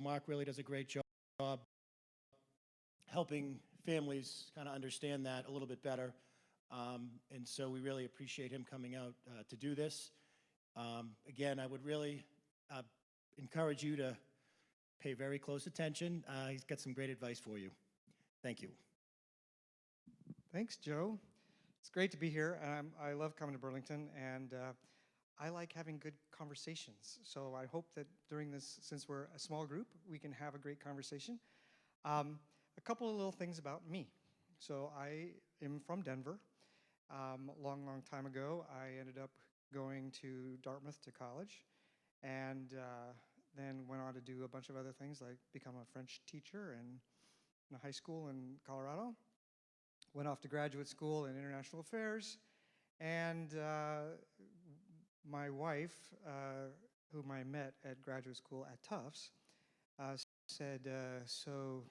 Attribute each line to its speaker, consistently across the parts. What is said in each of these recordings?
Speaker 1: Mark really does a great job helping families kind of understand that a little bit better. And so we really appreciate him coming out to do this. Again, I would really encourage you to pay very close attention. He's got some great advice for you. Thank you.
Speaker 2: Thanks, Joe. It's great to be here. I love coming to Burlington, and I like having good conversations. So I hope that during this, since we're a small group, we can have a great conversation. A couple of little things about me. So I am from Denver. A long time ago, I ended up going to Dartmouth to college, and then went on to do a bunch of other things, like become a French teacher in a high school in Colorado. Went off to graduate school in international affairs, and my wife, whom I met at graduate school at Tufts, said, so,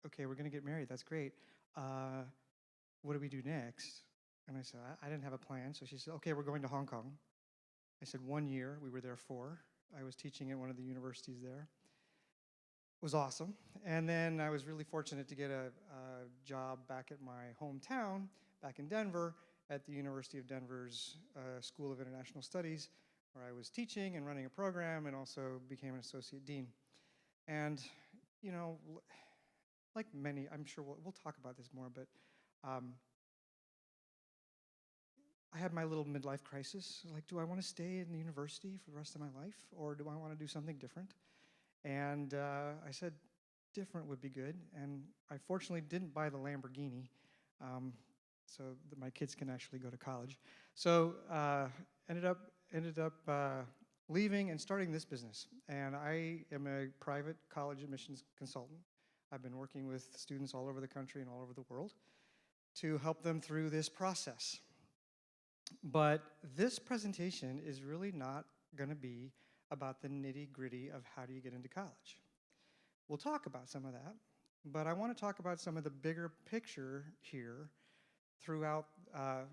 Speaker 2: okay, we're gonna get married, that's great. What do we do next? And I said, I didn't have a plan. So she said, okay, we're going to Hong Kong. I said, 1 year, we were there 4. I was teaching at one of the universities there. It was awesome. And then I was really fortunate to get a job back at my hometown, back in Denver, at the University of Denver's School of International Studies, where I was teaching and running a program, and also became an associate dean. And, you know, like many, I'm sure we'll talk about this more, but I had my little midlife crisis. Like, do I want to stay in the university for the rest of my life, or do I want to do something different? And I said, different would be good. And I fortunately didn't buy the Lamborghini, so that my kids can actually go to college. So ended up leaving and starting this business. And I am a private college admissions consultant. I've been working with students all over the country and all over the world to help them through this process. But this presentation is really not going to be about the nitty-gritty of how do you get into college. We'll talk about some of that, but I want to talk about some of the bigger picture here throughout, how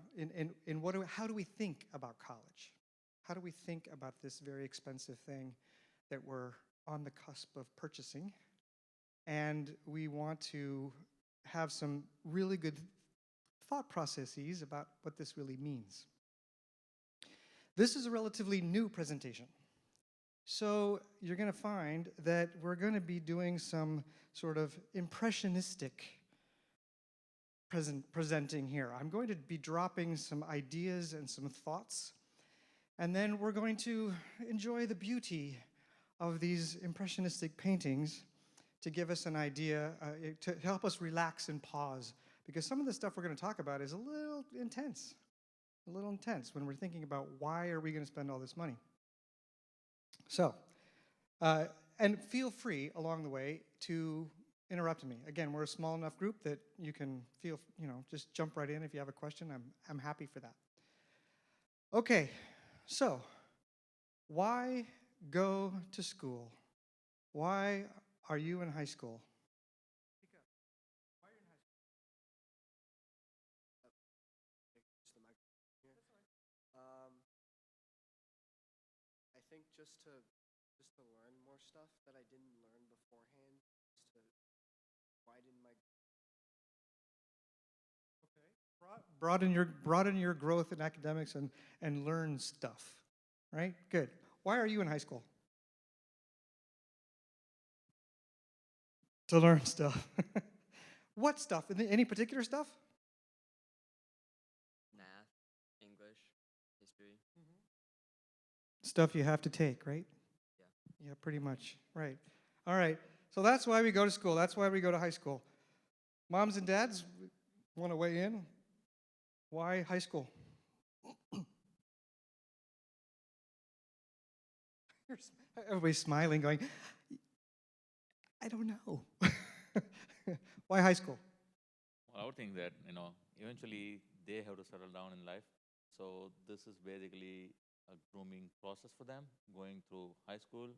Speaker 2: do we think about college? How do we think about this very expensive thing that we're on the cusp of purchasing? And we want to have some really good thought processes about what this really means. This is a relatively new presentation. So you're going to find that we're going to be doing some sort of impressionistic presenting here. I'm going to be dropping some ideas and some thoughts, and then we're going to enjoy the beauty of these impressionistic paintings to give us an idea, to help us relax and pause, because some of the stuff we're going to talk about is a little intense when we're thinking about why are we going to spend all this money. So, and feel free along the way to interrupt me. Again, we're a small enough group that you can feel, just jump right in if you have a question. I'm happy for that. Okay, so why go to school? Why are you in high school? Speak up. Why are you in high school?
Speaker 3: Just the microphone here. I think just to learn more stuff that I didn't learn beforehand, just to widen my.
Speaker 2: Okay. Broaden your growth in academics and learn stuff, right? Good. Why are you in high school? To learn stuff. What stuff? Any particular stuff?
Speaker 4: Math, English, history.
Speaker 2: Stuff you have to take, right?
Speaker 4: Yeah.
Speaker 2: Yeah, pretty much. Right. All right. So that's why we go to school. That's why we go to high school. Moms and dads want to weigh in? Why high school? Everybody's smiling, going, I don't know. Why high school?
Speaker 5: Well, I would think that, eventually they have to settle down in life. So this is basically a grooming process for them, going through high school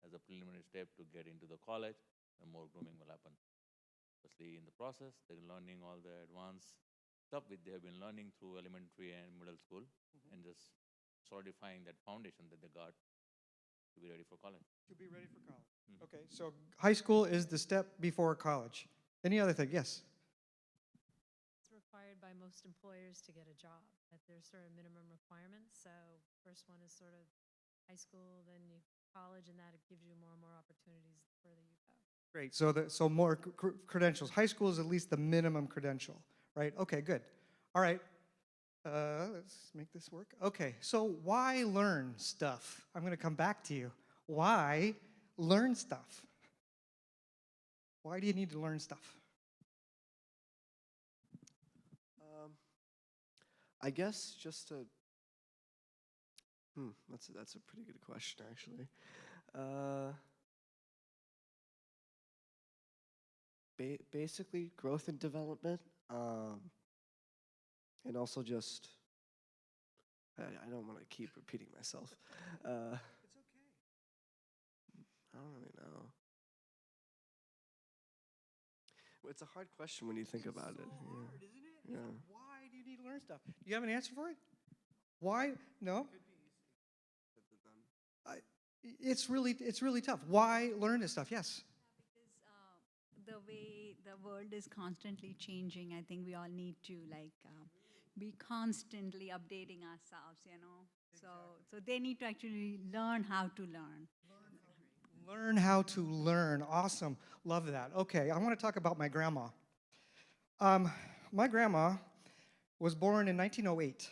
Speaker 5: as a preliminary step to get into the college, and more grooming will happen. Especially in the process, they're learning all the advanced stuff which they have been learning through elementary and middle school, and just solidifying that foundation that they got to be ready for college.
Speaker 2: To be ready for college. Okay, so high school is the step before college. Any other thing? Yes.
Speaker 6: It's required by most employers to get a job, that there's sort of minimum requirements. So first one is sort of high school, then you college, and that it gives you more and more opportunities the further you go.
Speaker 2: Great. So more credentials. High school is at least the minimum credential, right? Okay, good. All right. Let's make this work. Okay. So why learn stuff? I'm going to come back to you. Why learn stuff? Why do you need to learn stuff?
Speaker 3: I guess just to. That's a pretty good question, actually. Basically, growth and development, and also just. I don't want to keep repeating myself.
Speaker 2: It's okay.
Speaker 3: I don't really know. Well, it's a hard question when you think about it.
Speaker 2: So hard, isn't it?
Speaker 3: Yeah.
Speaker 2: Why do you need to learn stuff? Do you have an answer for it? Why? No? It's really tough. Why learn this stuff? Yes.
Speaker 7: Because the way the world is constantly changing, I think we all need to be constantly updating ourselves, you know. So they need to actually learn how to learn.
Speaker 2: Learn how to learn. Awesome. Love that. Okay, I want to talk about my grandma. My grandma was born in 1908,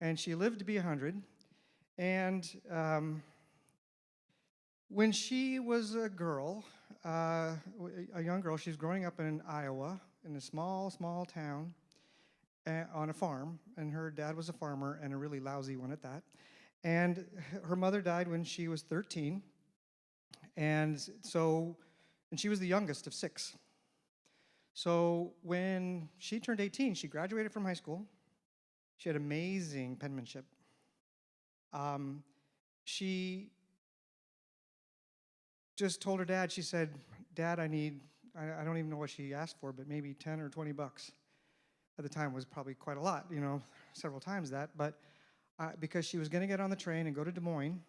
Speaker 2: and she lived to be 100. And when she was a girl, a young girl, she was growing up in Iowa, in a small town, on a farm, and her dad was a farmer, and a really lousy one at that. And her mother died when she was 13, and she was the youngest of 6. So when she turned 18, she graduated from high school. She had amazing penmanship. She just told her dad, she said, "Dad, I don't even know what she asked for, but maybe 10 or 20 bucks." At the time was probably quite a lot, you know, several times that, but because she was going to get on the train and go to Des Moines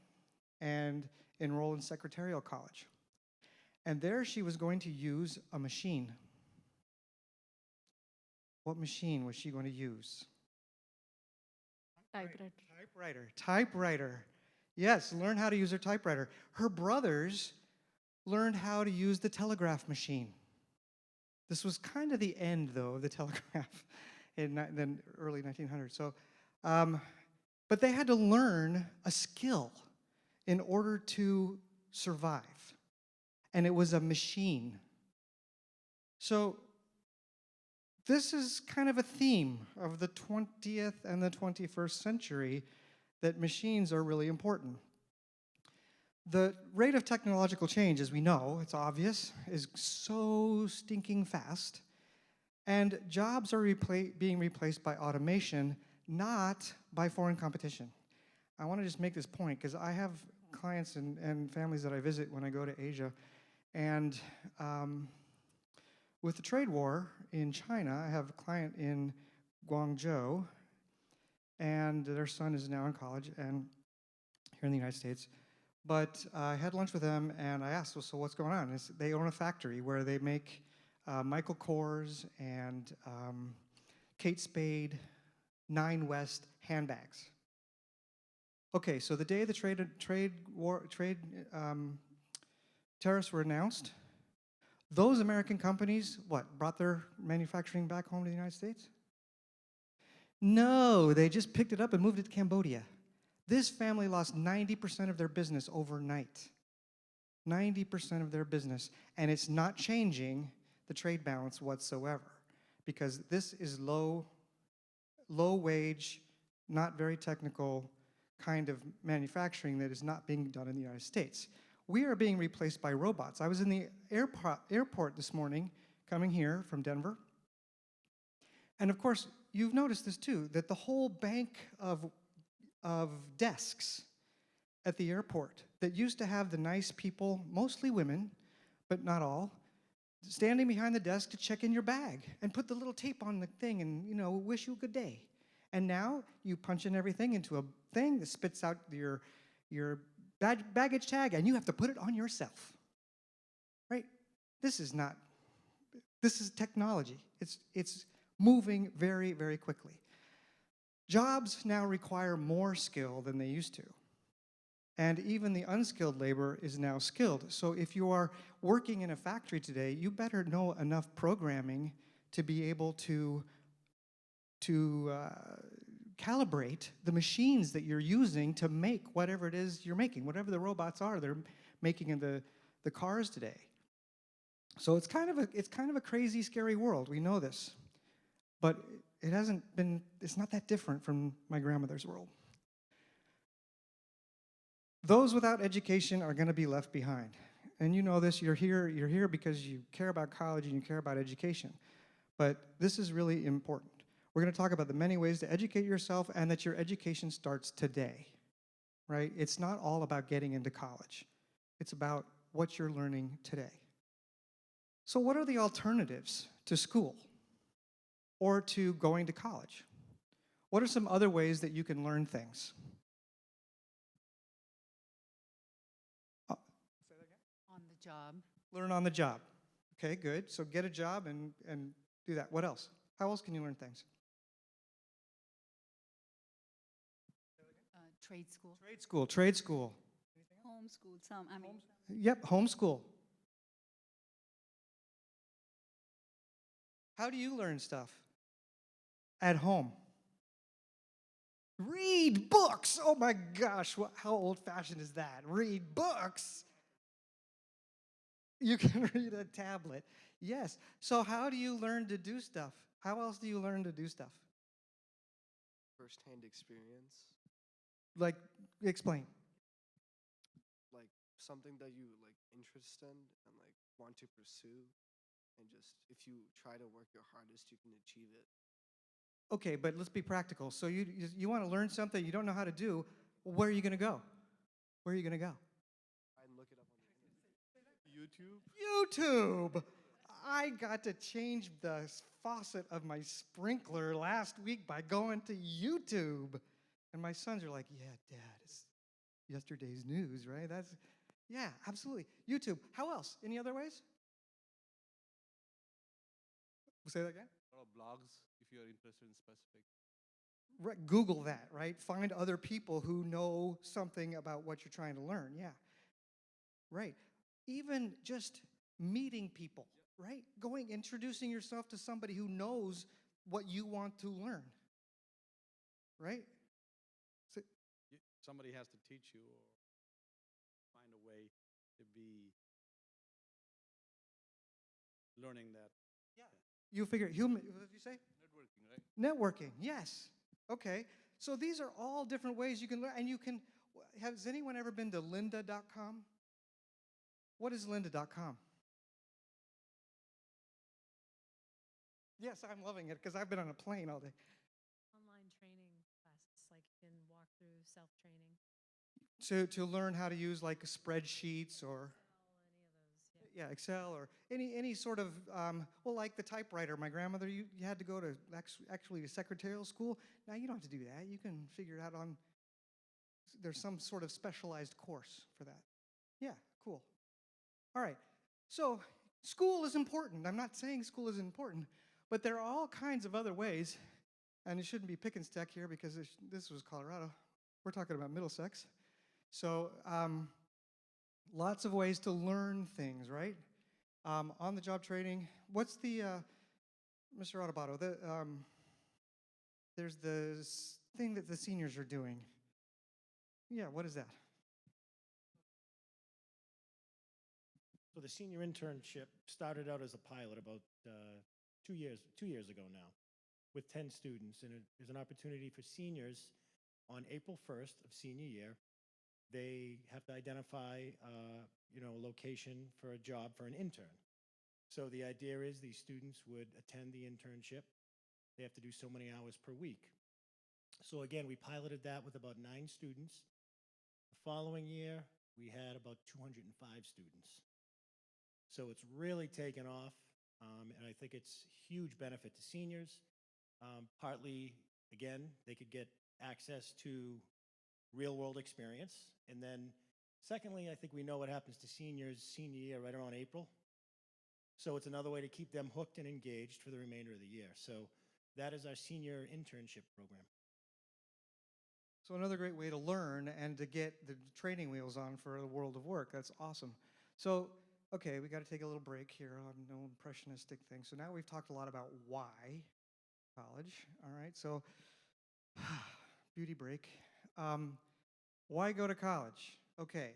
Speaker 2: and enroll in secretarial college. And there she was going to use a machine. What machine was she going to use? Typewriter. Yes, learn how to use her typewriter. Her brothers learned how to use the telegraph machine. This was kind of the end, though, of the telegraph in the early 1900s. So, but they had to learn a skill in order to survive. And it was a machine. So this is kind of a theme of the 20th and the 21st century, that machines are really important. The rate of technological change, as we know, it's obvious, is so stinking fast. And jobs are being replaced by automation, not by foreign competition. I want to just make this point, because I have clients and families that I visit when I go to Asia. And with the trade war in China, I have a client in Guangzhou, and their son is now in college and here in the United States. But I had lunch with them, and I asked, well, so what's going on? They own a factory where they make Michael Kors and Kate Spade, Nine West handbags. Okay, so the day the trade tariffs were announced, those American companies, brought their manufacturing back home to the United States? No, they just picked it up and moved it to Cambodia. This family lost 90% of their business overnight. 90% of their business. And it's not changing the trade balance whatsoever, because this is low wage, not very technical kind of manufacturing that is not being done in the United States. We are being replaced by robots. I was in the airport this morning, coming here from Denver. And of course, you've noticed this too, that the whole bank of desks at the airport that used to have the nice people, mostly women, but not all, standing behind the desk to check in your bag and put the little tape on the thing and, you know, wish you a good day. And now you punch in everything into a thing that spits out your baggage tag, and you have to put it on yourself. Right? This is technology. It's moving very, very quickly. Jobs now require more skill than they used to. And even the unskilled labor is now skilled. So if you are working in a factory today, you better know enough programming to be able to calibrate the machines that you're using to make whatever it is you're making, whatever the robots are they're making in the cars today. So it's kind of a crazy, scary world. We know this. But it's not that different from my grandmother's world. Those without education are going to be left behind. And you know this, you're here because you care about college and you care about education. But this is really important. We're going to talk about the many ways to educate yourself and that your education starts today, right? It's not all about getting into college. It's about what you're learning today. So what are the alternatives to school or to going to college? What are some other ways that you can learn things?
Speaker 8: On the job.
Speaker 2: Learn on the job. Okay, good. So get a job and do that. What else? How else can you learn things?
Speaker 8: Trade school.
Speaker 2: Trade school, trade school.
Speaker 7: Homeschool,
Speaker 2: Yep, homeschool. How do you learn stuff? At home. Read books. Oh my gosh, how old-fashioned is that? Read books. You can read a tablet. Yes. So how do you learn to do stuff? How else do you learn to do stuff?
Speaker 3: First-hand experience.
Speaker 2: Like, explain.
Speaker 3: Like something that you like interest in and like want to pursue, and just if you try to work your hardest, you can achieve it.
Speaker 2: Okay, but let's be practical. So you want to learn something you don't know how to do, well, where are you going to go? Where are you going to go?
Speaker 3: Try and look it up on the internet.
Speaker 2: YouTube. I got to change the faucet of my sprinkler last week by going to YouTube. And my sons are like, yeah, Dad, it's yesterday's news, right? Yeah, absolutely. YouTube. How else? Any other ways? Say that again?
Speaker 9: Blogs, if you're interested in specific.
Speaker 2: Right, Google that, right? Find other people who know something about what you're trying to learn. Yeah. Right. Even just meeting people, right? Introducing yourself to somebody who knows what you want to learn. Right? So,
Speaker 9: Somebody has to teach you or find a way to be learning that.
Speaker 2: yeah. You figure, what did you say?
Speaker 9: Networking, right?
Speaker 2: Networking, yes. Okay. So these are all different ways you can learn. And you can, has anyone ever been to lynda.com? What is lynda.com? Yes, I'm loving it because I've been on a plane all day.
Speaker 6: Online training classes, like you can walk through self-training.
Speaker 2: To learn how to use like spreadsheets or
Speaker 6: Any of those,
Speaker 2: yeah, Excel or any sort of well, like the typewriter. My grandmother, you had to go to actually to secretarial school. Now you don't have to do that. You can figure it out on. There's some sort of specialized course for that. Yeah, cool. All right. So school is important. I'm not saying school isn't important, but there are all kinds of other ways. And it shouldn't be pick and stack here because this was Colorado. We're talking about Middlesex. So lots of ways to learn things, right? On-the-job training. What's the, Mr. Autobato, there's this thing that the seniors are doing. Yeah, what is that?
Speaker 1: So the senior internship started out as a pilot about 2 years ago now, with 10 students, and it is an opportunity for seniors on April 1st of senior year. They have to identify, a location for a job for an intern. So the idea is these students would attend the internship. They have to do so many hours per week. So again, we piloted that with about 9 students. The following year, we had about 205 students. So it's really taken off, and I think it's huge benefit to seniors. Partly, again, they could get access to real-world experience, and then Secondly, I think we know what happens to seniors senior year right around April. So it's another way to keep them hooked and engaged for the remainder of the year. So that is our senior internship program.
Speaker 2: So another great way to learn and to get the training wheels on for the world of work. That's awesome. So, okay, we got to take a little break here on no impressionistic thing. So now we've talked a lot about why college. All right, so beauty break. Why go to college? Okay,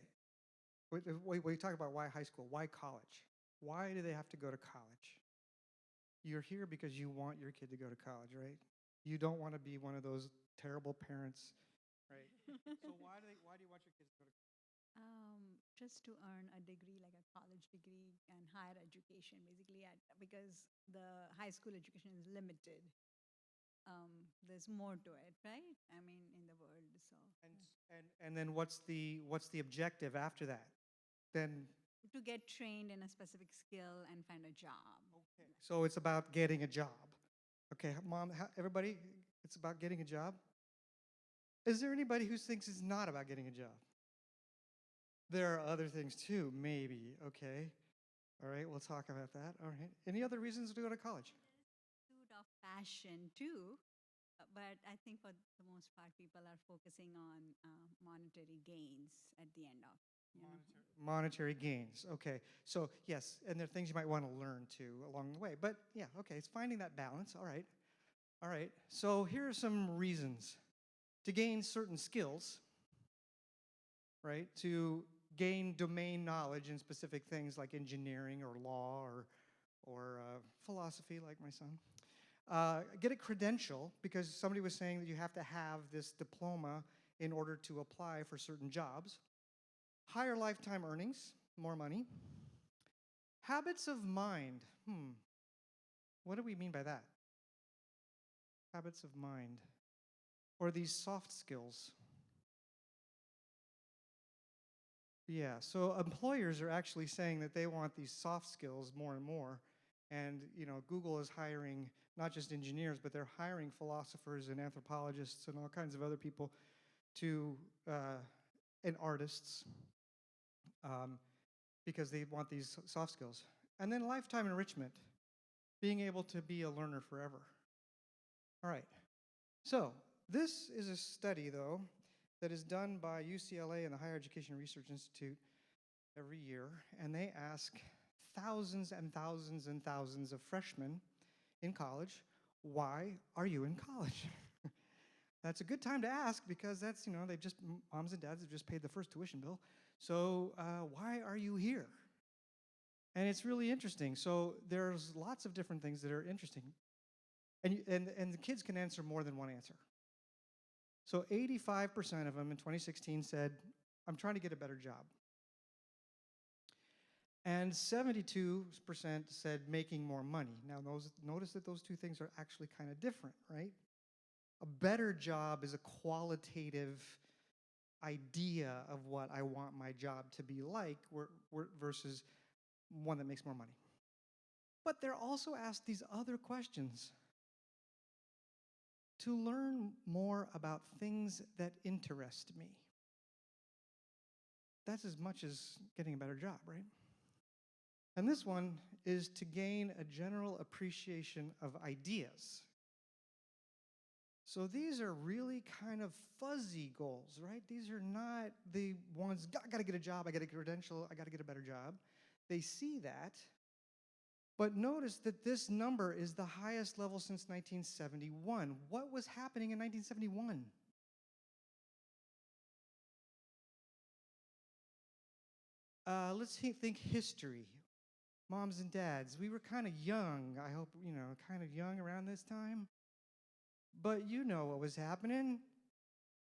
Speaker 2: we talk about why high school. Why college? Why do they have to go to college? You're here because you want your kid to go to college, right? You don't want to be one of those terrible parents. Right. So why do you want your kids to go to college?
Speaker 7: Just to earn a degree, like a college degree and higher education, basically, because the high school education is limited. There's more to it, right? I mean, in the world, so.
Speaker 2: And then what's the objective after that? Then
Speaker 7: To get trained in a specific skill and find a job.
Speaker 2: okay. So it's about getting a job. Okay, mom, everybody, it's about getting a job. Is there anybody who thinks it's not about getting a job? There are other things too, maybe, okay. All right, we'll talk about that. All right. Any other reasons to go to college?
Speaker 7: Pursuit of passion too, but I think for the most part, people are focusing on monetary gains at the end of.
Speaker 2: Monetary gains, okay. So yes, and there are things you might want to learn too along the way. But yeah, okay, it's finding that balance, all right. All right, so here are some reasons. To gain certain skills, right? To gain domain knowledge in specific things like engineering or law or philosophy, like my son. Get a credential, because somebody was saying that you have to have this diploma in order to apply for certain jobs. Higher lifetime earnings, more money. Habits of mind. What do we mean by that? Habits of mind. Or these soft skills. Yeah, so employers are actually saying that they want these soft skills more and more. And, you know, Google is hiring not just engineers, but they're hiring philosophers and anthropologists and all kinds of other people and artists because they want these soft skills. And then lifetime enrichment, being able to be a learner forever. All right, so this is a study, though, that is done by UCLA and the Higher Education Research Institute every year, and they ask thousands and thousands and thousands of freshmen in college, why are you in college? That's a good time to ask because that's, you know, moms and dads have just paid the first tuition bill. So why are you here? And it's really interesting. So there's lots of different things that are interesting. And the kids can answer more than one answer. So 85% of them in 2016 said, I'm trying to get a better job. And 72% said making more money. Now, notice that those two things are actually kind of different, right? A better job is a qualitative idea of what I want my job to be like versus one that makes more money. But they're also asked these other questions. To learn more about things that interest me. That's as much as getting a better job, right? And this one is to gain a general appreciation of ideas. So these are really kind of fuzzy goals, right? These are not the ones, I gotta get a job, I got a credential, I gotta get a better job. They see that, but notice that this number is the highest level since 1971. What was happening in 1971? Let's think history. Moms and dads, we were kind of young. I hope, you know, kind of young around this time. But you know what was happening.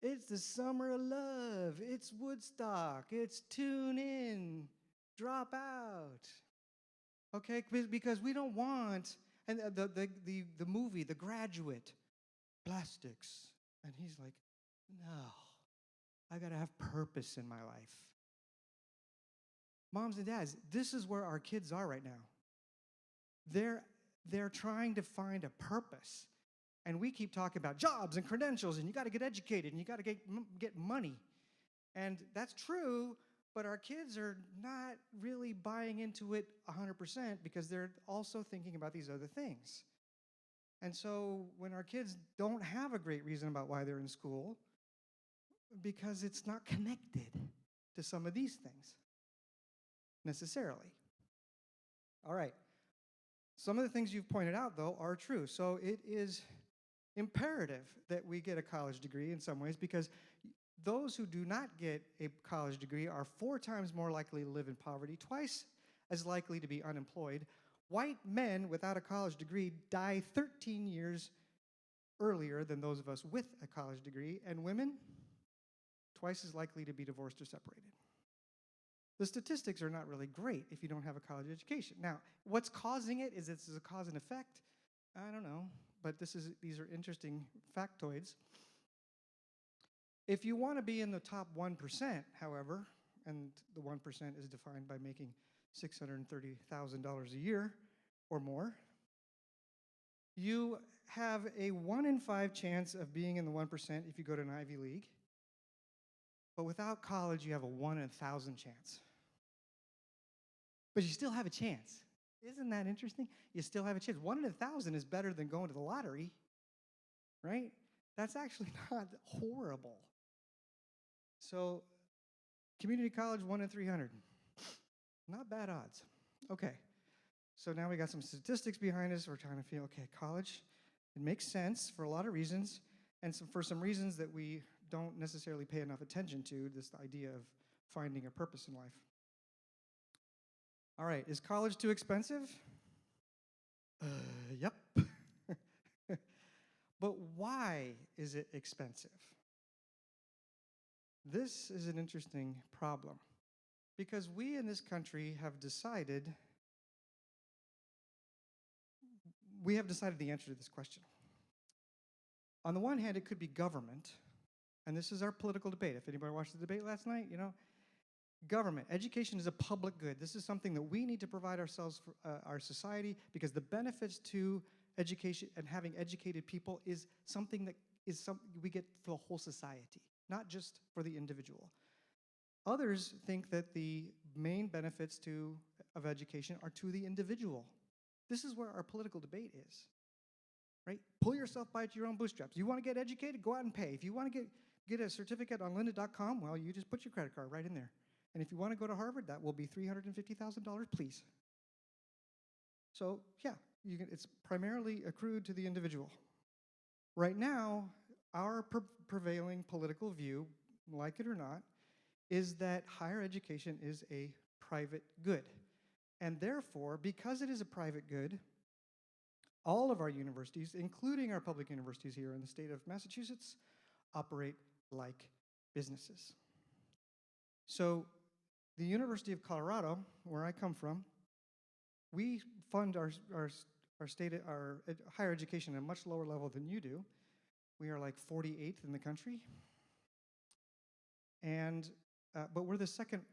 Speaker 2: It's the summer of love. It's Woodstock. It's tune in, drop out. Okay, because we don't want, and the movie, The Graduate, plastics. And he's like, no, I gotta have purpose in my life. Moms and dads, this is where our kids are right now. They're trying to find a purpose. And we keep talking about jobs and credentials, and you gotta get educated, and you gotta get money. And that's true, But our kids are not really buying into it 100% because they're also thinking about these other things. And so when our kids don't have a great reason about why they're in school, because it's not connected to some of these things necessarily. All right. Some of the things you've pointed out, though, are true. So it is imperative that we get a college degree in some ways, because those who do not get a college degree are 4 times more likely to live in poverty, twice as likely to be unemployed. White men without a college degree die 13 years earlier than those of us with a college degree, and women twice as likely to be divorced or separated. The statistics are not really great if you don't have a college education. Now, what's causing it? Is this a cause and effect? I don't know, but these are interesting factoids. If you want to be in the top 1%, however, and the 1% is defined by making $630,000 a year or more, you have a 1 in 5 chance of being in the 1% if you go to an Ivy League. But without college, you have a 1 in 1,000 chance. But you still have a chance. Isn't that interesting? You still have a chance. 1 in 1,000 is better than going to the lottery, right? That's actually not horrible. So, community college, 1 in 300. Not bad odds. Okay. So now we got some statistics behind us. We're trying to feel, okay, college, it makes sense for a lot of reasons, and for some reasons that we don't necessarily pay enough attention to, this idea of finding a purpose in life. All right, is college too expensive? Yep. But why is it expensive? This is an interesting problem, because we in this country have decided the answer to this question. On the one hand, it could be government, and this is our political debate. If anybody watched the debate last night, you know, government, education is a public good. This is something that we need to provide ourselves for our society, because the benefits to education and having educated people is something that we get for the whole society, not just for the individual. Others think that the main benefits of education are to the individual. This is where our political debate is, right? Pull yourself by your own bootstraps. You want to get educated? Go out and pay. If you want to get a certificate on lynda.com, well, you just put your credit card right in there. And if you want to go to Harvard, that will be $350,000, please. So, yeah, it's primarily accrued to the individual. Right now, our prevailing political view, like it or not, is that higher education is a private good. And therefore, because it is a private good, all of our universities, including our public universities here in the state of Massachusetts, operate like businesses. So the University of Colorado, where I come from, we fund our higher education at a much lower level than you do. We are like 48th in the country, and but we're the second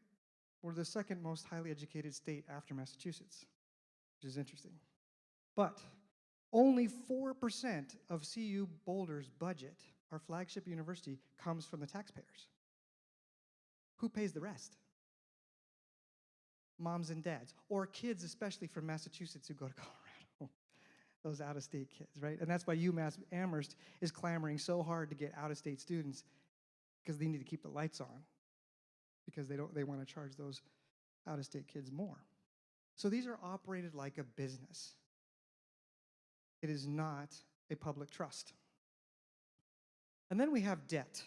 Speaker 2: most highly educated state after Massachusetts, which is interesting. But only 4% of CU Boulder's budget, our flagship university, comes from the taxpayers. Who pays the rest? Moms and dads, or kids, especially from Massachusetts, who go to Colorado. Those out-of-state kids, right? And that's why UMass Amherst is clamoring so hard to get out-of-state students, because they need to keep the lights on, because they want to charge those out-of-state kids more. So these are operated like a business. It is not a public trust. And then we have debt.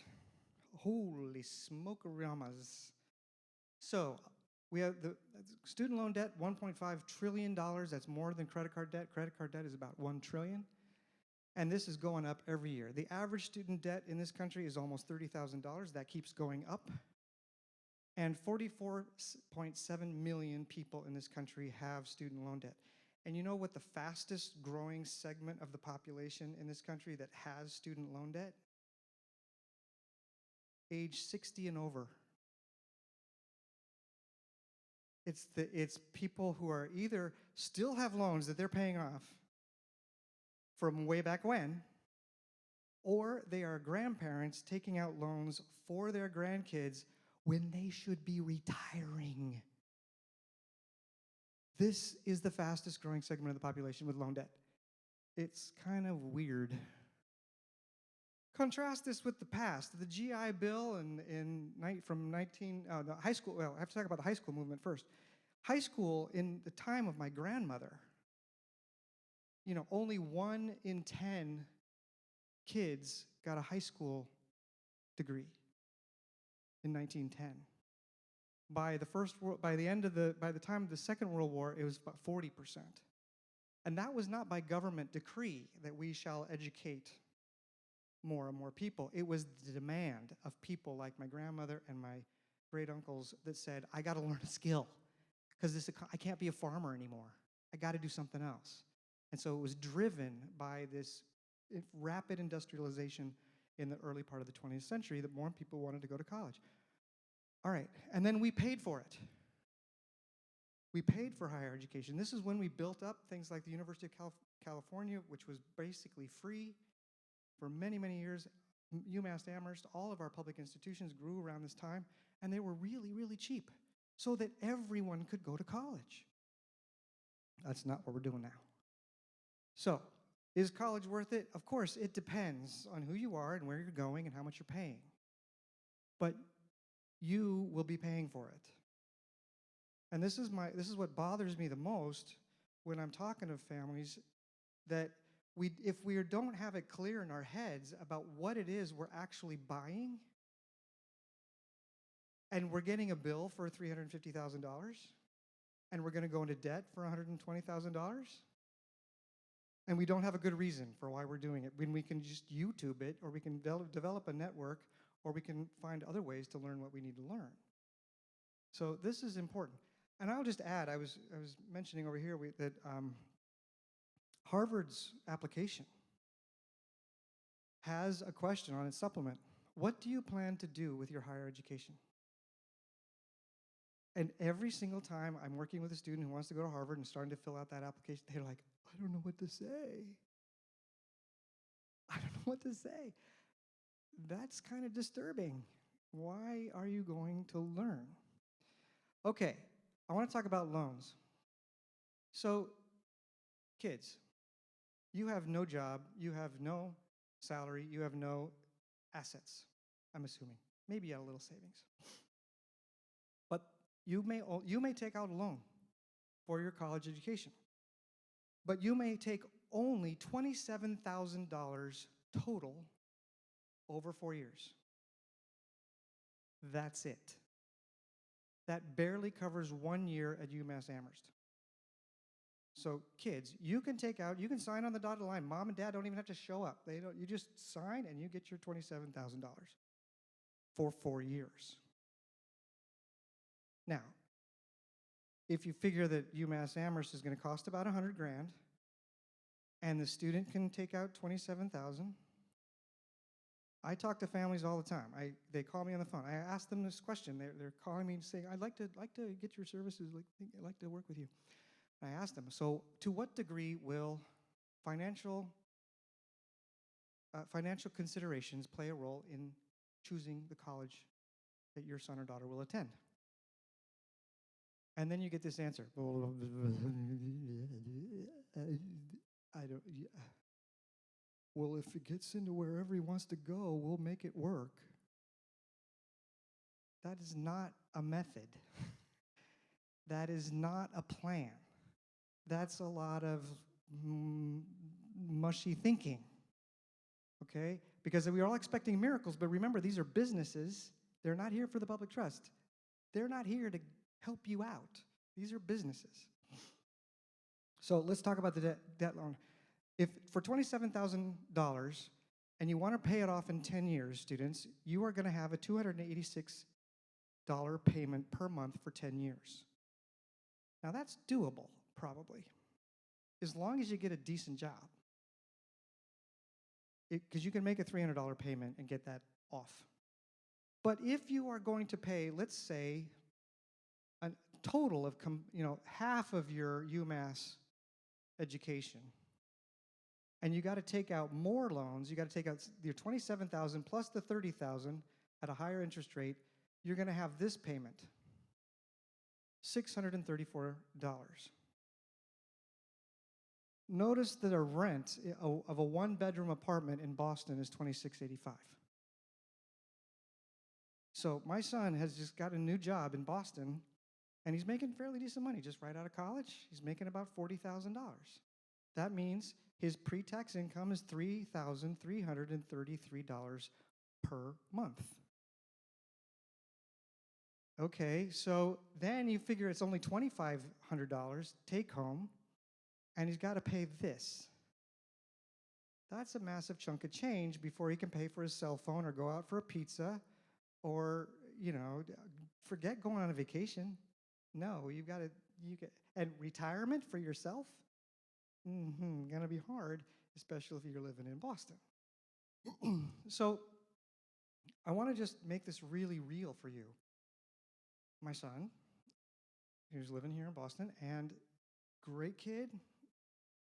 Speaker 2: Holy smoke-a-ramas. So we have the student loan debt, $1.5 trillion. That's more than credit card debt. Credit card debt is about $1 trillion. And this is going up every year. The average student debt in this country is almost $30,000. That keeps going up. And 44.7 million people in this country have student loan debt. And you know what the fastest growing segment of the population in this country that has student loan debt? Age 60 and over. It's people who are either still have loans that they're paying off from way back when, or they are grandparents taking out loans for their grandkids when they should be retiring. This is the fastest growing segment of the population with loan debt. It's kind of weird. Contrast this with the past. The GI Bill from the high school, well, I have to talk about the high school movement first. High school, in the time of my grandmother, only 1 in 10 kids got a high school degree in 1910. By the time of the Second World War, it was about 40%. And that was not by government decree that we shall educate more and more people. It was the demand of people like my grandmother and my great uncles that said, I got to learn a skill because I can't be a farmer anymore. I got to do something else. And so it was driven by this rapid industrialization in the early part of the 20th century that more people wanted to go to college. All right, and then we paid for it. We paid for higher education. This is when we built up things like the University of California, which was basically free for many, many years. UMass Amherst, all of our public institutions grew around this time, and they were really, really cheap so that everyone could go to college. That's not what we're doing now. So, is college worth it? Of course, it depends on who you are and where you're going and how much you're paying. But you will be paying for it. And this is what bothers me the most when I'm talking to families, that if we don't have it clear in our heads about what it is we're actually buying, and we're getting a bill for $350,000, and we're going to go into debt for $120,000, and we don't have a good reason for why we're doing it, when we can just YouTube it, or we can develop a network, or we can find other ways to learn what we need to learn. So this is important. And I'll just add, I was mentioning over here that Harvard's application has a question on its supplement. What do you plan to do with your higher education? And every single time I'm working with a student who wants to go to Harvard and starting to fill out that application, they're like, I don't know what to say. I don't know what to say. That's kind of disturbing. Why are you going to learn? Okay, I want to talk about loans. So, kids, you have no job, you have no salary, you have no assets, I'm assuming. Maybe you have a little savings. But you may take out a loan for your college education. But you may take only $27,000 total over 4 years. That's it. That barely covers 1 year at UMass Amherst. So kids, you can sign on the dotted line. Mom and dad don't even have to show up. You just sign and you get your $27,000 for 4 years. Now, if you figure that UMass Amherst is going to cost about $100,000, and the student can take out $27,000, I talk to families all the time. They call me on the phone. I ask them this question. They're calling me and saying, I'd like to get your services. I'd like to work with you. And I ask them, so to what degree will financial considerations play a role in choosing the college that your son or daughter will attend? And then you get this answer. Well, if it gets into wherever he wants to go, we'll make it work. That is not a method. That is not a plan. That's a lot of mushy thinking, okay? Because we're all expecting miracles, but remember, these are businesses. They're not here for the public trust. They're not here to help you out. These are businesses. So let's talk about the debt loan. If for $27,000 and you want to pay it off in 10 years, students, you are going to have a $286 payment per month for 10 years. Now that's doable, probably, as long as you get a decent job. Because you can make a $300 payment and get that off. But if you are going to pay, let's say, a total of half of your UMass education, and you got to take out more loans, you got to take out your $27,000 plus the $30,000 at a higher interest rate, you're going to have this payment, $634. Notice that a rent of a one-bedroom apartment in Boston is $26.85. So my son has just got a new job in Boston, and he's making fairly decent money just right out of college. He's making about $40,000. That means his pre-tax income is $3,333 per month. Okay, so then you figure it's only $2,500 take home, and he's got to pay this. That's a massive chunk of change before he can pay for his cell phone or go out for a pizza or, forget going on a vacation. No, and retirement for yourself? Gonna be hard, especially if you're living in Boston. So I want to just make this really real for you. My son, who's living here in Boston, and great kid,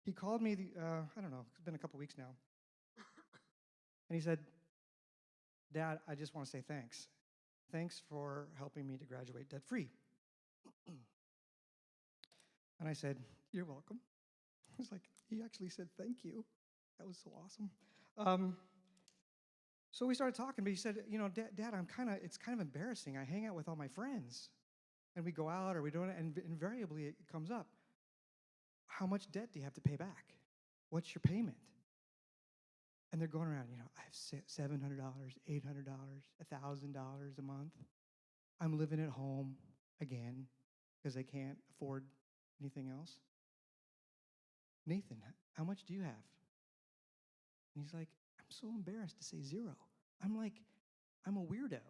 Speaker 2: he called me, I don't know, it's been a couple weeks now. And he said, Dad, I just want to say thanks. Thanks for helping me to graduate debt-free. And I said, you're welcome. It's like, he actually said thank you. That was so awesome. So we started talking, but he said, Dad, it's kind of embarrassing. I hang out with all my friends, and we go out or we don't, and invariably it comes up. How much debt do you have to pay back? What's your payment? And they're going around, I have $700, $800, $1,000 a month. I'm living at home again because I can't afford anything else. Nathan, how much do you have? And he's like, I'm so embarrassed to say zero. I'm like, I'm a weirdo.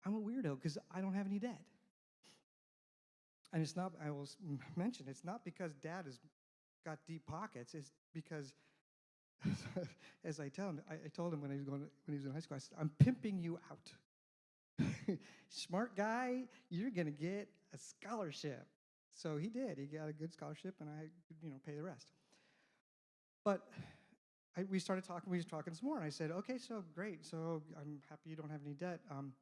Speaker 2: I'm a weirdo because I don't have any debt. And it's not, I will mention, it's not because Dad has got deep pockets. It's because, as I tell him, I told him when he was in high school, I said, I'm pimping you out. Smart guy, you're going to get a scholarship. So he did. He got a good scholarship, and I, pay the rest. But we started talking. We were talking some more, and I said, okay, so great. So I'm happy you don't have any debt. And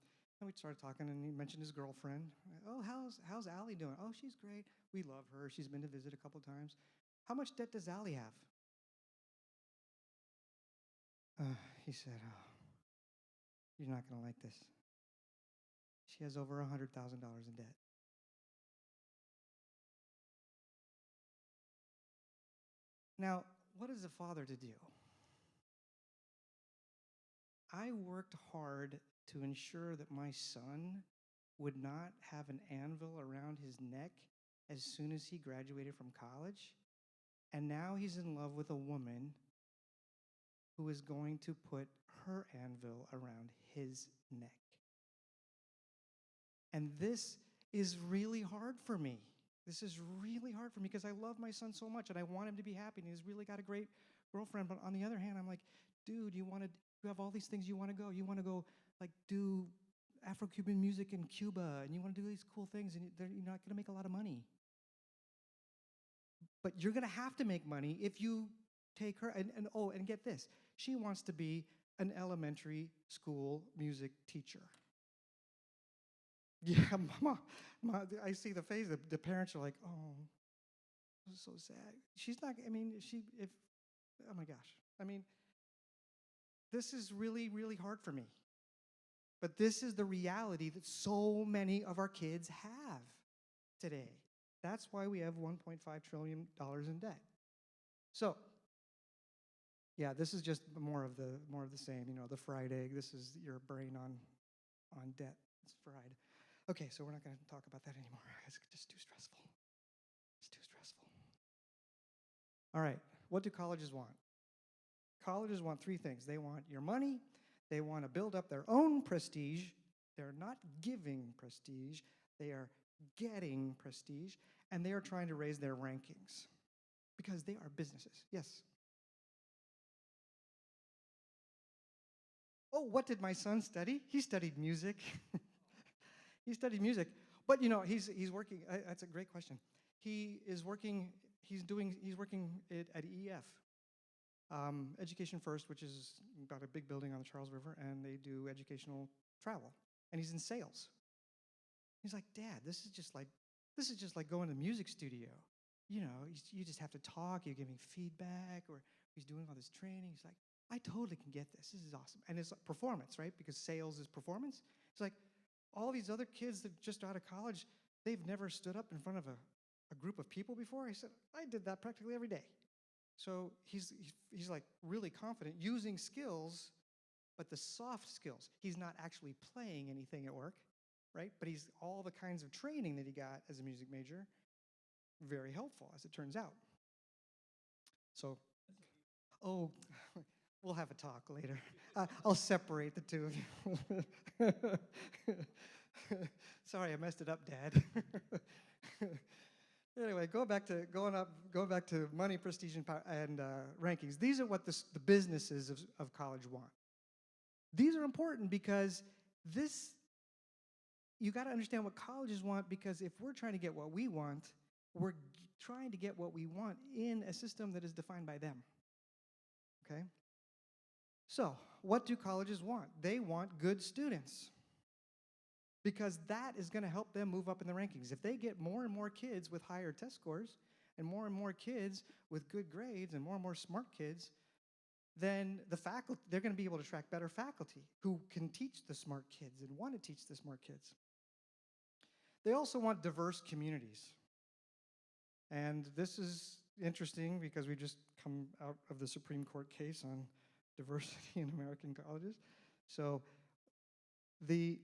Speaker 2: we started talking, and he mentioned his girlfriend. Oh, how's Allie doing? Oh, she's great. We love her. She's been to visit a couple times. How much debt does Allie have? He said, oh, you're not going to like this. She has over $100,000 in debt. Now, what is a father to do? I worked hard to ensure that my son would not have an anvil around his neck as soon as he graduated from college. And now he's in love with a woman who is going to put her anvil around his neck. And this is really hard for me. This is really hard for me because I love my son so much and I want him to be happy and he's really got a great girlfriend. But on the other hand, I'm like, dude, you have all these things you want to go. You want to go like do Afro-Cuban music in Cuba and you want to do these cool things and you're not going to make a lot of money. But you're going to have to make money if you take her. And get this, she wants to be an elementary school music teacher. Yeah, Mama, I see the face. The parents are like, "Oh, this is so sad." She's not. I mean, oh my gosh. I mean, this is really, really hard for me. But this is the reality that so many of our kids have today. That's why we have $1.5 trillion in debt. So, yeah, this is just more of the same. The fried egg. This is your brain on debt. It's fried. Okay, so we're not going to talk about that anymore. It's just too stressful. It's too stressful. All right, what do colleges want? Colleges want three things. They want your money. They want to build up their own prestige. They're not giving prestige. They are getting prestige, and they are trying to raise their rankings because they are businesses. Yes? Oh, what did my son study? He studied music. He studied music, but he's working. That's a great question. He is working. He's working at EF, Education First, which is got a big building on the Charles River, and they do educational travel. and he's in sales. He's like, Dad, this is just like going to the music studio. You know, you just have to talk, you're giving feedback, or he's doing all this training. He's like, I totally can get this. This is awesome. And it's like performance, right? Because sales is performance. It's like all these other kids that just out of college, they've never stood up in front of a group of people before. He said, I did that practically every day. So he's like really confident using skills, but the soft skills. He's not actually playing anything at work, right? But he's all the kinds of training that he got as a music major, very helpful, as it turns out. So, oh, we'll have a talk later. I'll separate the two of you. Sorry, I messed it up, Dad. Anyway, going back to money, prestige, and rankings. These are what the businesses of college want. These are important because you got to understand what colleges want, because if we're trying to get what we want, we're trying to get what we want in a system that is defined by them. Okay? So, what do colleges want? They want good students, because that is going to help them move up in the rankings. If they get more and more kids with higher test scores and more kids with good grades and more smart kids, then the faculty, they're going to be able to attract better faculty who can teach the smart kids and want to teach the smart kids. They also want diverse communities. And this is interesting because we just come out of the Supreme Court case on diversity in American colleges. So the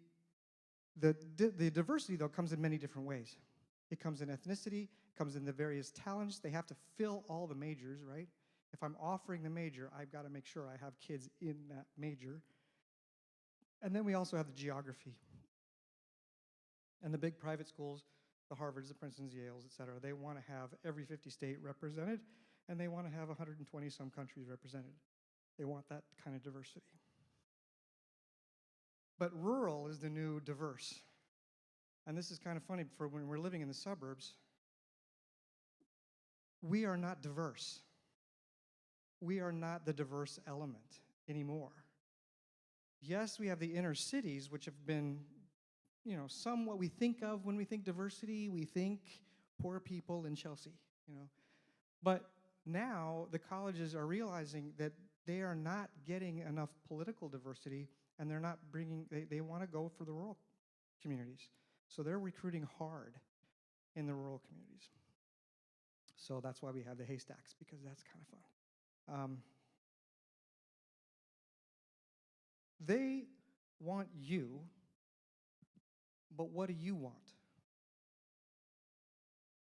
Speaker 2: diversity, though, comes in many different ways. It comes in ethnicity, comes in the various talents. They have to fill all the majors, right? If I'm offering the major, I've got to make sure I have kids in that major. And then we also have the geography. And the big private schools, the Harvards, the Princetons, Yales, et cetera, they want to have every 50 state represented, and they want to have 120-some countries represented. They want that kind of diversity. But rural is the new diverse. And this is kind of funny, for when we're living in the suburbs, we are not diverse. We are not the diverse element anymore. Yes, we have the inner cities, which have been, somewhat we think of when we think diversity. We think poor people in Chelsea, But now the colleges are realizing that they are not getting enough political diversity, and they're not bringing, they want to go for the rural communities. So they're recruiting hard in the rural communities. So that's why we have the haystacks, because that's kind of fun. They want you, but what do you want?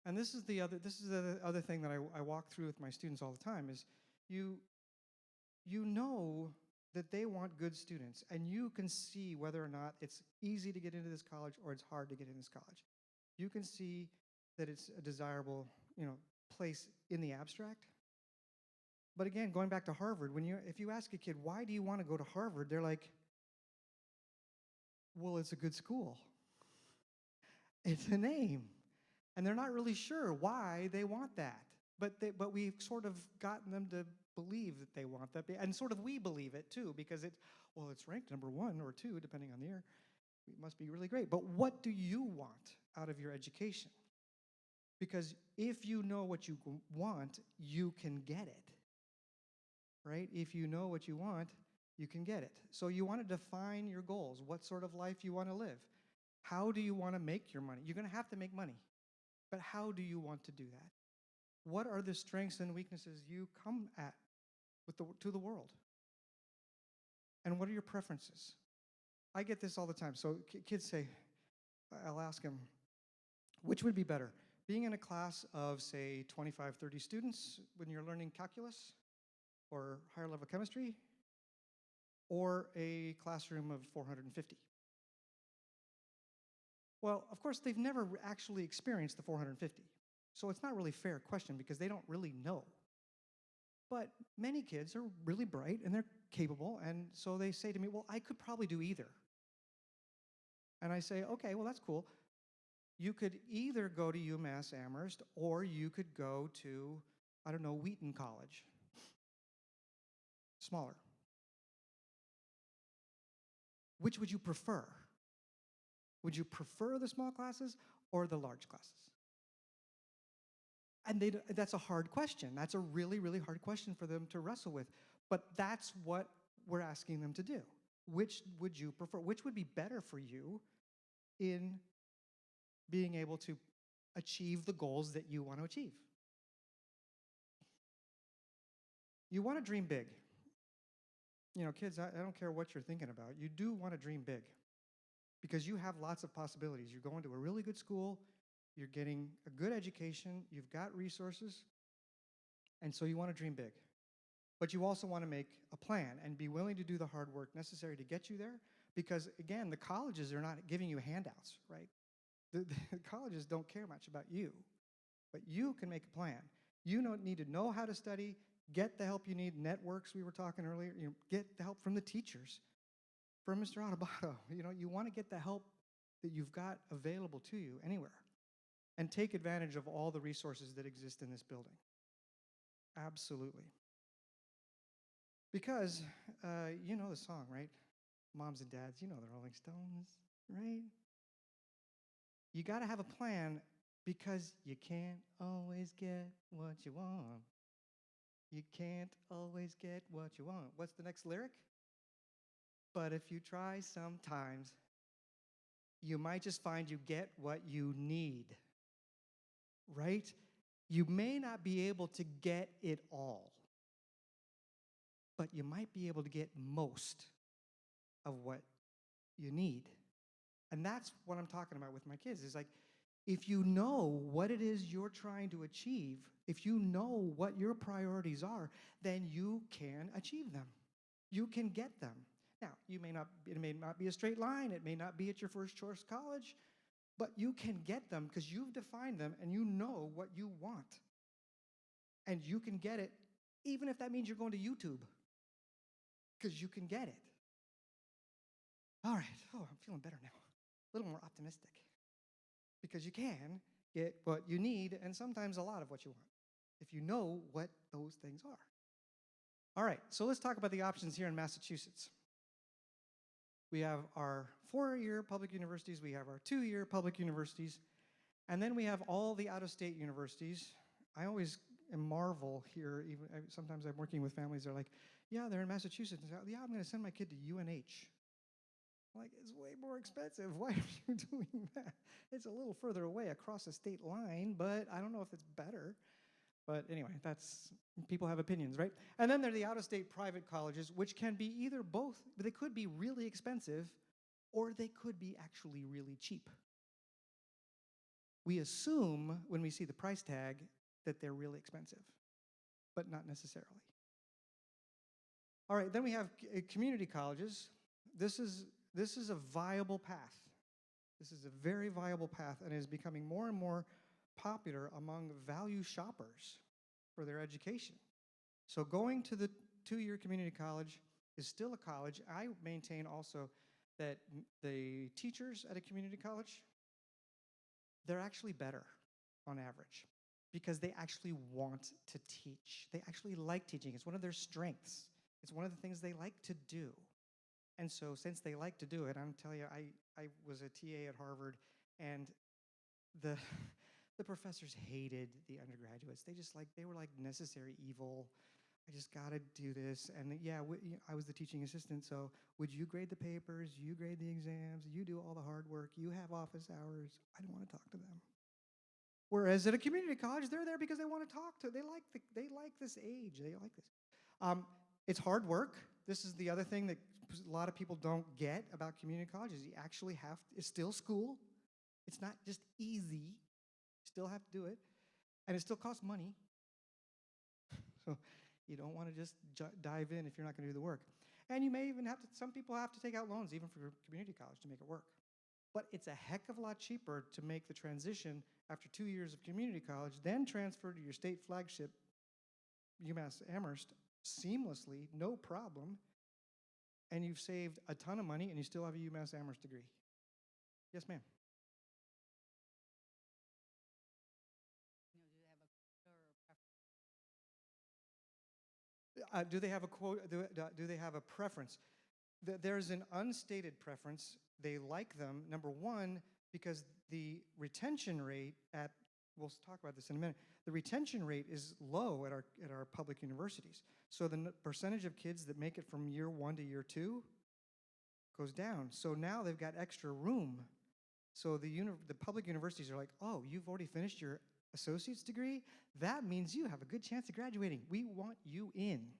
Speaker 2: And this is the other thing that I walk through with my students all the time is you know that they want good students, and you can see whether or not it's easy to get into this college or it's hard to get into this college. You can see that it's a desirable, place in the abstract. But again, going back to Harvard, if you ask a kid, why do you want to go to Harvard? They're like, well, it's a good school. It's a name. And they're not really sure why they want that. But we've sort of gotten them to believe that they want that. And sort of we believe it too, because it's ranked number 1 or 2, depending on the year. It must be really great. But what do you want out of your education? Because if you know what you want, you can get it. Right? If you know what you want, you can get it. So you want to define your goals, what sort of life you want to live. How do you want to make your money? You're going to have to make money. But how do you want to do that? What are the strengths and weaknesses you come at to the world? And what are your preferences? I get this all the time. So kids say, I'll ask them, which would be better? Being in a class of, say, 25, 30 students when you're learning calculus or higher level chemistry, or a classroom of 450? Well, of course, they've never actually experienced the 450. So it's not really a fair question because they don't really know. But many kids are really bright and they're capable, and so they say to me, well, I could probably do either. And I say, okay, well, that's cool. You could either go to UMass Amherst, or you could go to, Wheaton College. Smaller. Which would you prefer? Would you prefer the small classes or the large classes? And that's a hard question. That's a really, really hard question for them to wrestle with. But that's what we're asking them to do. Which would you prefer? Which would be better for you in being able to achieve the goals that you want to achieve? You want to dream big. You know, kids, I don't care what you're thinking about. You do want to dream big because you have lots of possibilities. You're going to a really good school. You're getting a good education. You've got resources. And so you want to dream big. But you also want to make a plan and be willing to do the hard work necessary to get you there because, again, the colleges are not giving you handouts, right? The colleges don't care much about you, but you can make a plan. You don't need to know how to study, get the help you need, networks we were talking earlier, get the help from the teachers, from Mr. Adebato. You want to get the help that you've got available to you anywhere and take advantage of all the resources that exist in this building. Absolutely. Because, you know the song, right? Moms and dads, you know the Rolling Stones, right? You got to have a plan because you can't always get what you want. You can't always get what you want. What's the next lyric? But if you try sometimes, you might just find you get what you need, right? You may not be able to get it all, but you might be able to get most of what you need. And that's what I'm talking about with my kids. Is like, if you know what it is you're trying to achieve, if you know what your priorities are, then you can achieve them. You can get them. Now, it may not be a straight line. It may not be at your first choice college, but you can get them because you've defined them and you know what you want. And you can get it, even if that means you're going to YouTube, because you can get it. All right. Oh, I'm feeling better now. A little more optimistic. Because you can get what you need and sometimes a lot of what you want, if you know what those things are. All right, so let's talk about the options here in Massachusetts. We have our 4-year public universities, we have our 2-year public universities, and then we have all the out-of-state universities. I always marvel here, sometimes I'm working with families, they're like, yeah, they're in Massachusetts. And yeah, I'm going to send my kid to UNH. Like, it's way more expensive. Why are you doing that? It's a little further away across a state line, but I don't know if it's better. But anyway, people have opinions, right? And then there are the out-of-state private colleges, which can be either both. They could be really expensive, or they could be actually really cheap. We assume when we see the price tag that they're really expensive, but not necessarily. All right, then we have community colleges. This is a viable path. This is a very viable path and is becoming more and more popular among value shoppers for their education. So going to the 2-year community college is still a college. I maintain also that the teachers at a community college, they're actually better on average because they actually want to teach. They actually like teaching. It's one of their strengths. It's one of the things they like to do. And so since they like to do it, I'm telling you, I was a TA at Harvard, and the professors hated the undergraduates. They were like necessary evil. I just got to do this. And yeah, I was the teaching assistant, so would you grade the papers? You grade the exams? You do all the hard work? You have office hours? I don't want to talk to them. Whereas at a community college, they're there because they want to talk to. They like this age. They like this. It's hard work. This is the other thing that a lot of people don't get about community colleges. You actually it's still school. It's not just easy. You still have to do it. And it still costs money. So you don't want to just dive in if you're not going to do the work. And you may even some people have to take out loans even for community college to make it work. But it's a heck of a lot cheaper to make the transition after 2 years of community college, then transfer to your state flagship, UMass Amherst, seamlessly, no problem, and you've saved a ton of money and you still have a UMass Amherst degree. Yes, ma'am. Do they have a quote? Do they have a preference? there's an unstated preference. They like them, number one, because the retention rate at, we'll talk about this in a minute, the retention rate is low at our public universities. So the percentage of kids that make it from year 1 to year 2 goes down. So now they've got extra room. So the public universities are like, oh, you've already finished your associate's degree? That means you have a good chance of graduating. We want you in,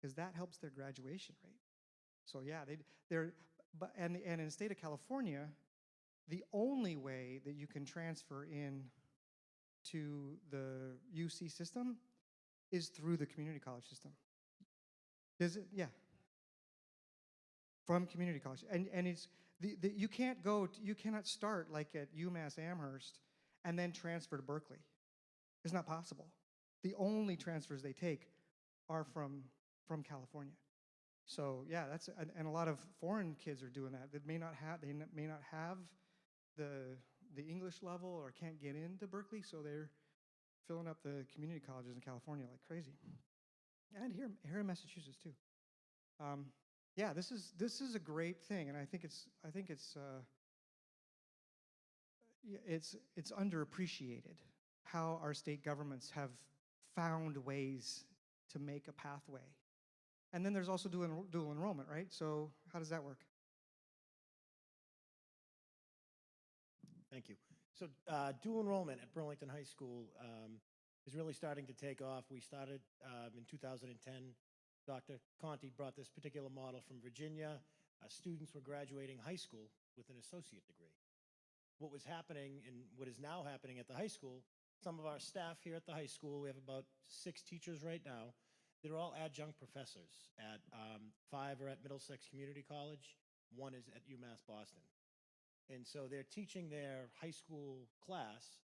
Speaker 2: because that helps their graduation rate. So yeah, and in the state of California, the only way that you can transfer in to the UC system is through the community college system. Is it? Yeah. From community college. And it's, you cannot start like at UMass Amherst and then transfer to Berkeley. It's not possible. The only transfers they take are from California. So yeah, and a lot of foreign kids are doing that. They may not have the English level or can't get into Berkeley, so they're filling up the community colleges in California like crazy. And here in Massachusetts too. Yeah, this is a great thing, and I think it's underappreciated how our state governments have found ways to make a pathway. And then there's also dual enrollment, right? So how does that work?
Speaker 1: Thank you. So dual enrollment at Burlington High School is really starting to take off. We started in 2010. Dr. Conti brought this particular model from Virginia. Students were graduating high school with an associate degree. What was happening and what is now happening at the high school, some of our staff here at the high school, we have about 6 teachers right now. They're all adjunct professors. 5 are at Middlesex Community College, 1 is at UMass Boston. And so they're teaching their high school class,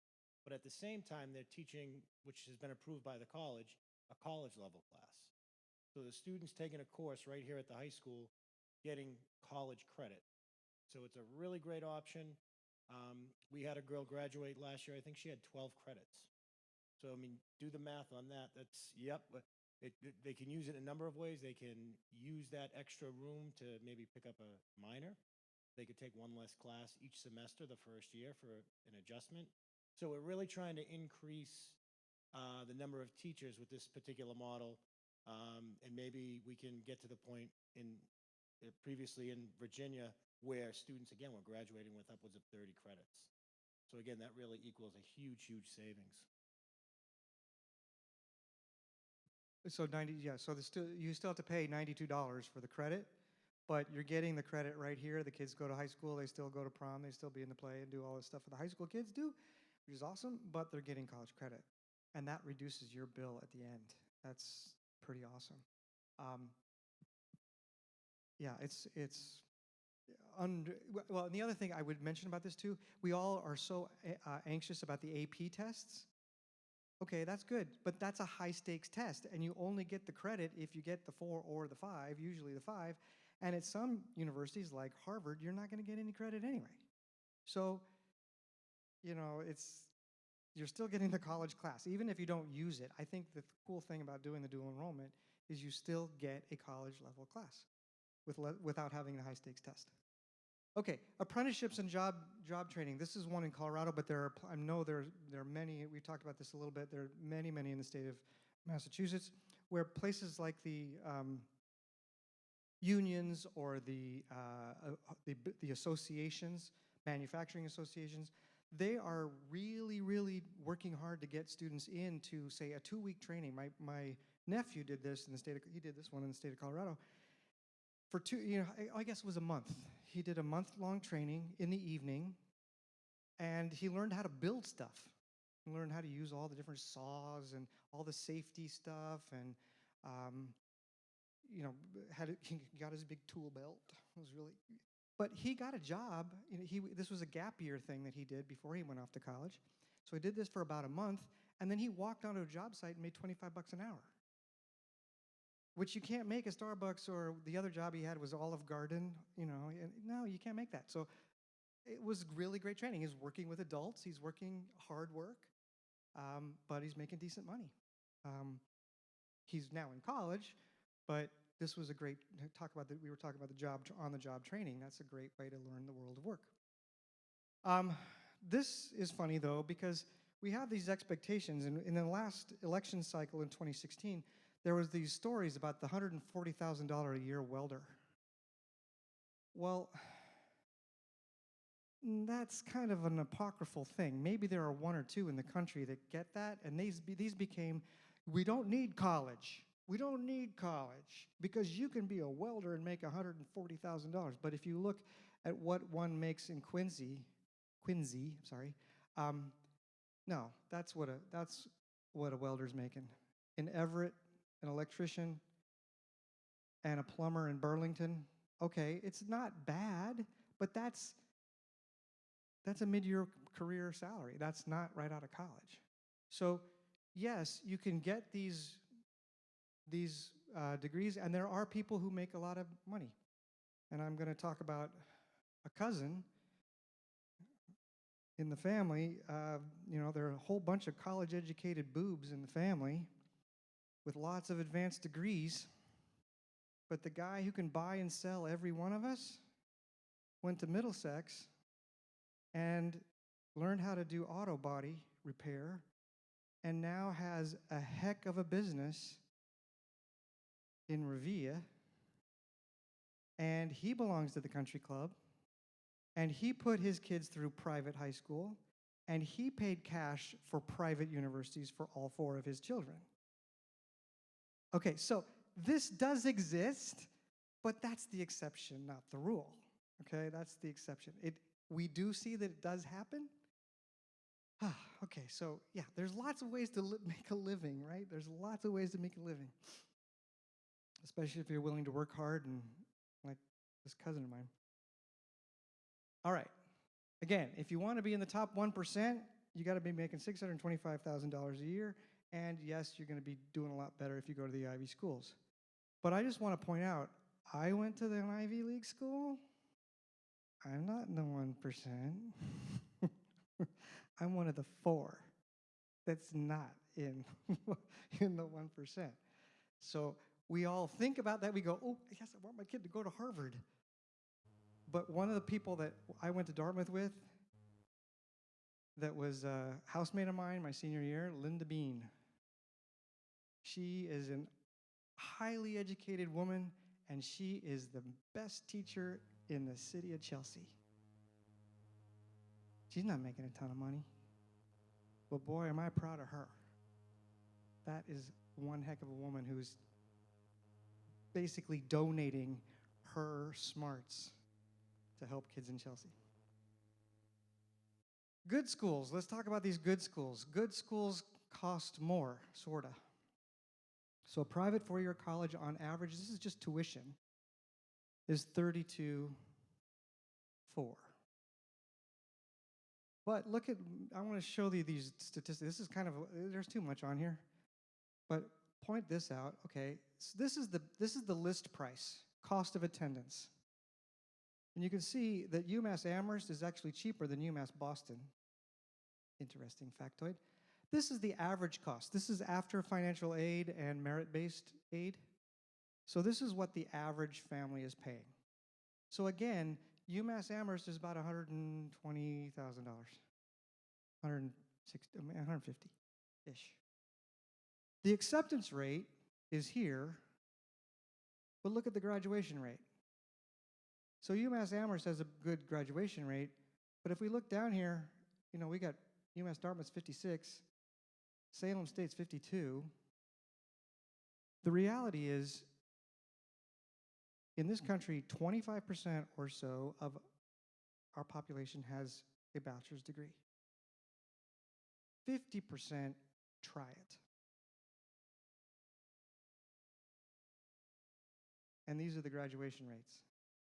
Speaker 1: but at the same time they're teaching, which has been approved by the college, a college level class. So the student's taking a course right here at the high school, getting college credit. So it's a really great option. We had a girl graduate last year, I think she had 12 credits. So, I mean, do the math on that. That's, yep. They can use it in a number of ways. They can use that extra room to maybe pick up a minor. They could take 1 less class each semester the first year for an adjustment. So we're really trying to increase the number of teachers with this particular model. And maybe we can get to the point previously in Virginia where students, again, were graduating with upwards of 30 credits. So again, that really equals a huge, huge savings.
Speaker 2: So you still have to pay $92 for the credit, but you're getting the credit right here. The kids go to high school, they still go to prom, they still be in the play and do all the stuff that the high school kids do, which is awesome, but they're getting college credit. And that reduces your bill at the end. That's pretty awesome. Yeah, well, and the other thing I would mention about this too, we all are so anxious about the AP tests. Okay, that's good, but that's a high stakes test, and you only get the credit if you get the 4 or the 5, usually the 5, and at some universities like Harvard, you're not gonna get any credit anyway. So, you're still getting the college class, even if you don't use it. I think the cool thing about doing the dual enrollment is you still get a college level class without having the high stakes test. Okay, apprenticeships and job training. This is one in Colorado, but I know there are many. We talked about this a little bit. There are many in the state of Massachusetts, where places like the unions or the associations, manufacturing associations, they are really, really working hard to get students into, say, a 2-week training. My nephew did this in the state of, he did this one in the state of Colorado. For I guess it was a month. He did a month-long training in the evening, and he learned how to build stuff. He learned how to use all the different saws and all the safety stuff, and he got his big tool belt. It was really, but he got a job. This was a gap year thing that he did before he went off to college. So he did this for about a month, and then he walked onto a job site and made $25 an hour, which you can't make at Starbucks, or the other job he had was Olive Garden, no, you can't make that. So it was really great training. He's working with adults, he's working hard work, but he's making decent money. He's now in college, but this was a great we were talking about the job on the job training. That's a great way to learn the world of work. This is funny though, because we have these expectations, and in the last election cycle in 2016, there was these stories about the $140,000 a year welder. Well, that's kind of an apocryphal thing. Maybe there are one or two in the country that get that, and these became, we don't need college. We don't need college because you can be a welder and make $140,000. But if you look at what one makes in Quincy, no, that's what a welder's making. In Everett, an electrician and a plumber in Burlington, okay, it's not bad, but that's a mid-year career salary. That's not right out of college. So yes, you can get these degrees, and there are people who make a lot of money. And I'm going to talk about a cousin in the family. There are a whole bunch of college-educated boobs in the family with lots of advanced degrees. But the guy who can buy and sell every one of us went to Middlesex and learned how to do auto body repair, and now has a heck of a business in Revere, and he belongs to the country club, and he put his kids through private high school, and he paid cash for private universities for all 4 of his children. Okay, so this does exist, but that's the exception, not the rule. Okay, that's the exception. We do see that it does happen. Okay, so yeah, there's lots of ways to make a living, right? There's lots of ways to make a living, especially if you're willing to work hard, and like this cousin of mine. All right, again, if you want to be in the top 1%, you got to be making $625,000 a year, and yes, you're going to be doing a lot better if you go to the Ivy schools. But I just want to point out, I went to an Ivy League school. I'm not in the 1%. I'm one of the 4 that's not in the 1%. So we all think about that. We go, oh, yes, I want my kid to go to Harvard. But one of the people that I went to Dartmouth with that was a housemate of mine my senior year, Linda Bean. She is a highly educated woman, and she is the best teacher in the city of Chelsea. She's not making a ton of money, but boy, am I proud of her. That is one heck of a woman who's basically donating her smarts to help kids in Chelsea. Good schools. Let's talk about these good schools. Good schools cost more, sorta. So a private 4-year college on average, this is just tuition, is $32,400. But look at, I want to show you these statistics. This is kind of, there's too much on here. But point this out, okay. So this is the list price, cost of attendance. And you can see that UMass Amherst is actually cheaper than UMass Boston. Interesting factoid. This is the average cost. This is after financial aid and merit-based aid. So this is what the average family is paying. So again, UMass Amherst is about $120,000, $150-ish. The acceptance rate is here, but look at the graduation rate. So UMass Amherst has a good graduation rate, but if we look down here, we got UMass Dartmouth's 56, Salem State's 52. The reality is, in this country, 25% or so of our population has a bachelor's degree. 50% try it. And these are the graduation rates.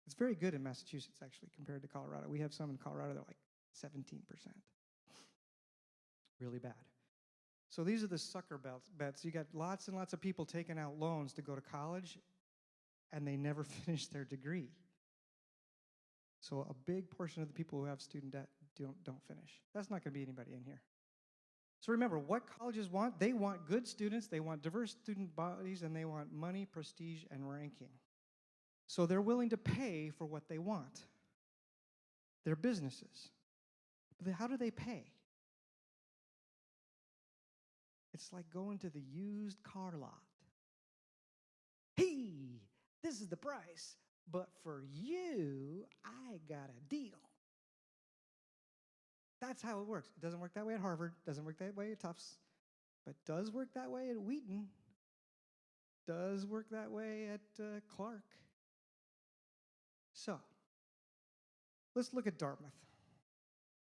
Speaker 2: It's very good in Massachusetts, actually, compared to Colorado. We have some in Colorado that are like 17%. Really bad. So these are the sucker bets. You got lots and lots of people taking out loans to go to college, and they never finish their degree. So a big portion of the people who have student debt don't finish. That's not going to be anybody in here. So remember, what colleges want? They want good students, they want diverse student bodies, and they want money, prestige, and ranking. So they're willing to pay for what they want. They're businesses. But then how do they pay? It's like going to the used car lot. Hey, this is the price, but for you, I got a deal. That's how it works. It doesn't work that way at Harvard, doesn't work that way at Tufts, but does work that way at Wheaton, does work that way at Clark. So, let's look at Dartmouth,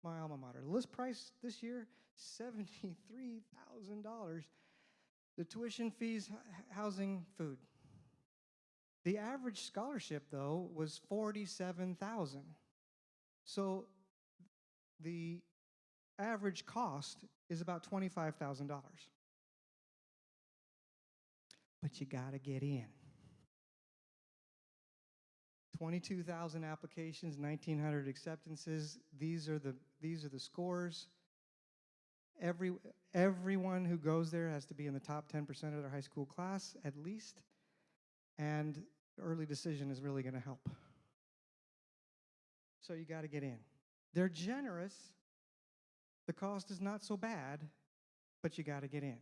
Speaker 2: my alma mater. The list price this year, $73,000. The tuition, fees, housing, food. The average scholarship, though, was $47,000. So the average cost is about $25,000. But you got to get in. 22,000 applications, 1,900 acceptances. These are the scores. Everyone who goes there has to be in the top 10% of their high school class at least, and early decision is really going to help. So you got to get in. They're generous. The cost is not so bad, but you got to get in.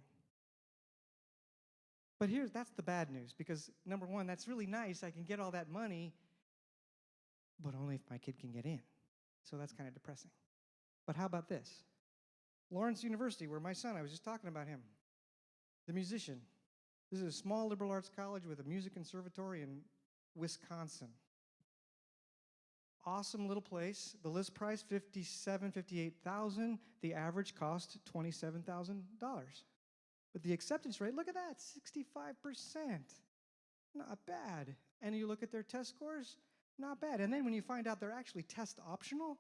Speaker 2: But that's the bad news, because number one, that's really nice. I can get all that money, but only if my kid can get in. So that's kind of depressing. But how about this? Lawrence University, where my son, I was just talking about him, the musician. This is a small liberal arts college with a music conservatory in Wisconsin. Awesome little place. The list price, $58,000. The average cost, $27,000. But the acceptance rate, look at that, 65%. Not bad. And you look at their test scores, not bad. And then when you find out they're actually test optional,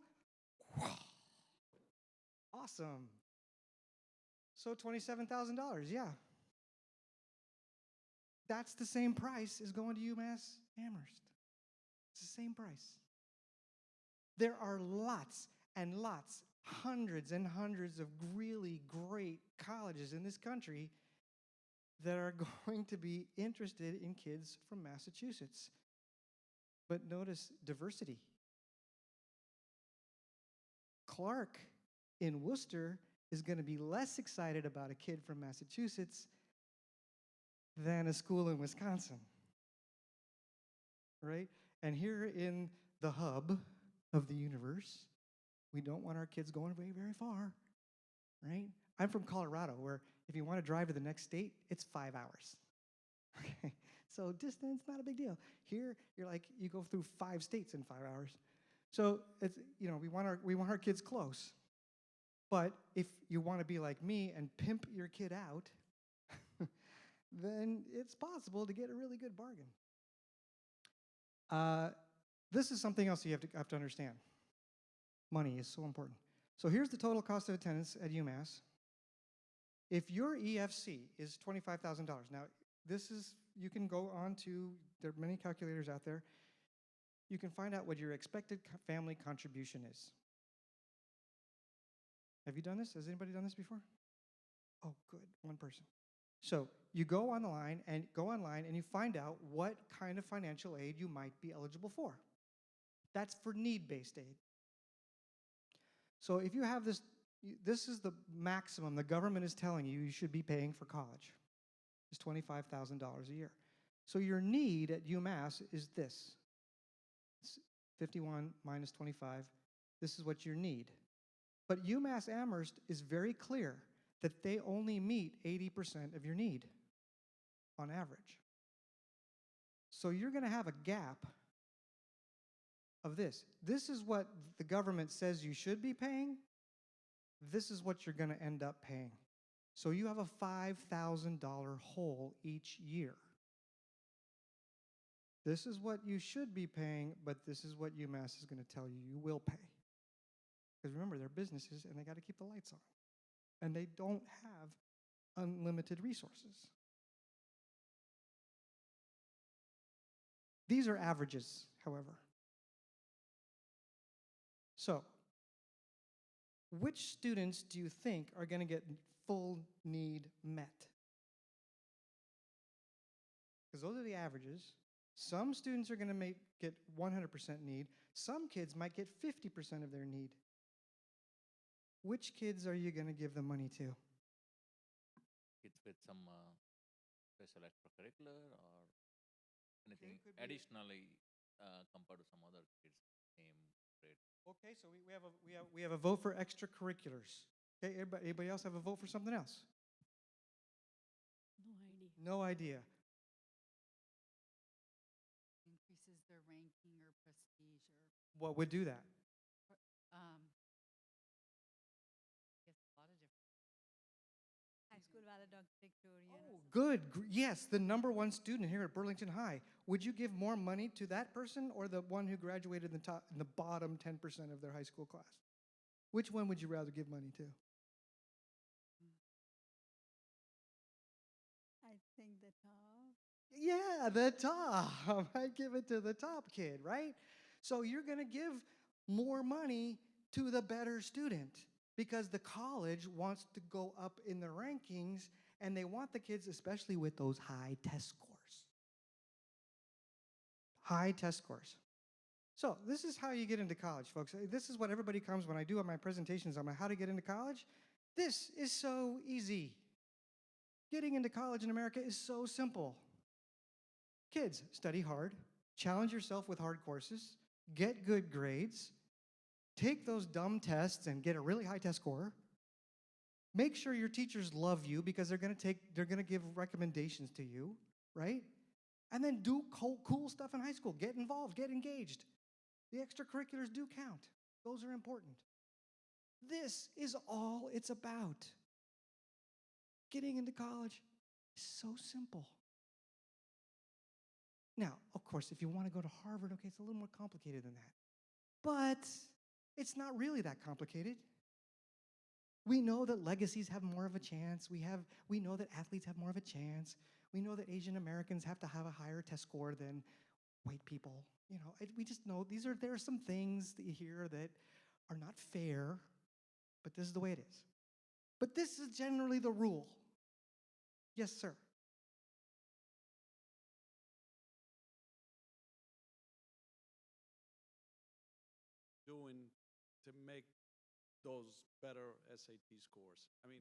Speaker 2: wow, awesome. So $27,000, yeah. That's the same price as going to UMass Amherst. It's the same price. There are lots and lots, hundreds and hundreds of really great colleges in this country that are going to be interested in kids from Massachusetts. But notice diversity. Clark in Worcester is going to be less excited about a kid from Massachusetts than a school in Wisconsin, right? And here in the hub of the universe, we don't want our kids going very, very far, right? I'm from Colorado, where if you want to drive to the next state, it's 5 hours. Okay, so distance, not a big deal. Here, you're like, you go through 5 states in 5 hours. So it's, we want our kids close. But if you want to be like me and pimp your kid out, then it's possible to get a really good bargain. This is something else you have to understand. Money is so important. So here's the total cost of attendance at UMass. If your EFC is $25,000, now you can go on to, there are many calculators out there. You can find out what your expected family contribution is. Have you done this? Has anybody done this before? Oh, good, one person. So you go online and you find out what kind of financial aid you might be eligible for. That's for need-based aid. So if you have this is the maximum the government is telling you should be paying for college. It's $25,000 a year. So your need at UMass is this. It's 51 minus 25. This is what you need. But UMass Amherst is very clear that they only meet 80% of your need on average. So you're going to have a gap of this. This is what the government says you should be paying. This is what you're going to end up paying. So you have a $5,000 hole each year. This is what you should be paying, but this is what UMass is going to tell you you will pay. Because remember, they're businesses and they got to keep the lights on. And they don't have unlimited resources. These are averages, however. So, which students do you think are going to get full need met. Because those are the averages. Some students are going to get 100% need. Some kids might get 50% of their need. Which kids are you going to give the money to?
Speaker 5: Kids with some special extracurricular or anything
Speaker 2: could be-
Speaker 5: additionally compared to some other kids same grade.
Speaker 2: Okay, so we have a vote for extracurriculars. Okay, anybody else have a vote for something else?
Speaker 8: No idea.
Speaker 2: No idea.
Speaker 8: Increases their ranking or prestige or,
Speaker 2: What would do that?
Speaker 8: I guess a lot of different.
Speaker 7: High school valedictorian. or
Speaker 2: Oh,
Speaker 7: something.
Speaker 2: good. Yes, the #1 student here at Burlington High. Would you give more money to that person or the one who graduated in the bottom 10% of their high school class? Which one would you rather give money to?
Speaker 7: I think the top.
Speaker 2: Yeah, the top. I give it to the top kid, right? So you're going to give more money to the better student because the college wants to go up in the rankings and they want the kids, especially with those high test scores. High test scores. So this is how you get into college, folks. This is what everybody comes when I do my presentations on how to get into college. This is so easy. Getting into college in America is so simple. Kids, study hard, challenge yourself with hard courses, get good grades, take those dumb tests and get a really high test score. Make sure your teachers love you because they're going to give recommendations to you, right? And then do cool stuff in high school. Get involved, get engaged. The extracurriculars do count. Those are important. This is all it's about. Getting into college is so simple. Now, of course, if you want to go to Harvard, okay, it's a little more complicated than that. But it's not really that complicated. We know that legacies have more of a chance. We know that athletes have more of a chance. We know that Asian Americans have to have a higher test score than white people. You know, we just know there are some things that you hear that are not fair, but this is the way it is. But this is generally the rule. Yes, sir.
Speaker 9: Doing to make those better SAT scores? I mean,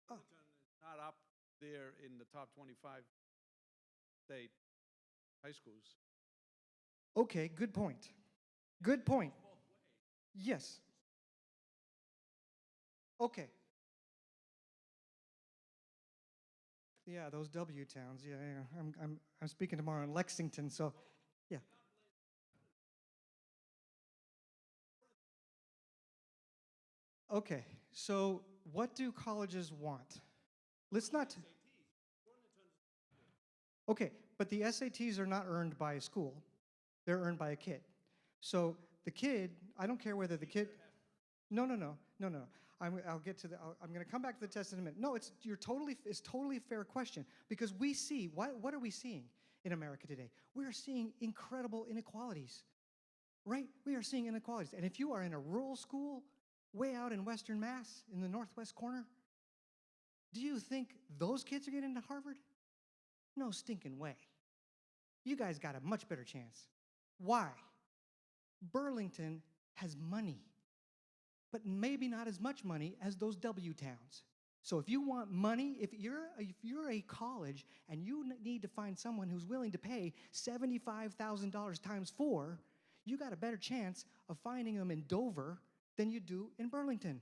Speaker 9: Burlington is not up there in the top 25 state high schools.
Speaker 2: Okay, good point. Good point. Yes. Okay. Yeah, those W towns. Yeah. I'm speaking tomorrow in Lexington, so yeah. Okay. So what do colleges want? Let's not. Okay, but the SATs are not earned by a school. They're earned by a kid. So the kid, I don't care whether the kid. No. I'll get to the. I'm going to come back to the test in a minute. No, it's totally a fair question because we see what are we seeing in America today? We are seeing incredible inequalities, right? We are seeing inequalities, and if you are in a rural school, way out in Western Mass, in the northwest corner, do you think those kids are getting into Harvard? No stinking way. You guys got a much better chance. Why? Burlington has money, but maybe not as much money as those W towns. So if you want money, if you're a college and you need to find someone who's willing to pay $75,000 times 4, you got a better chance of finding them in Dover than you do in Burlington.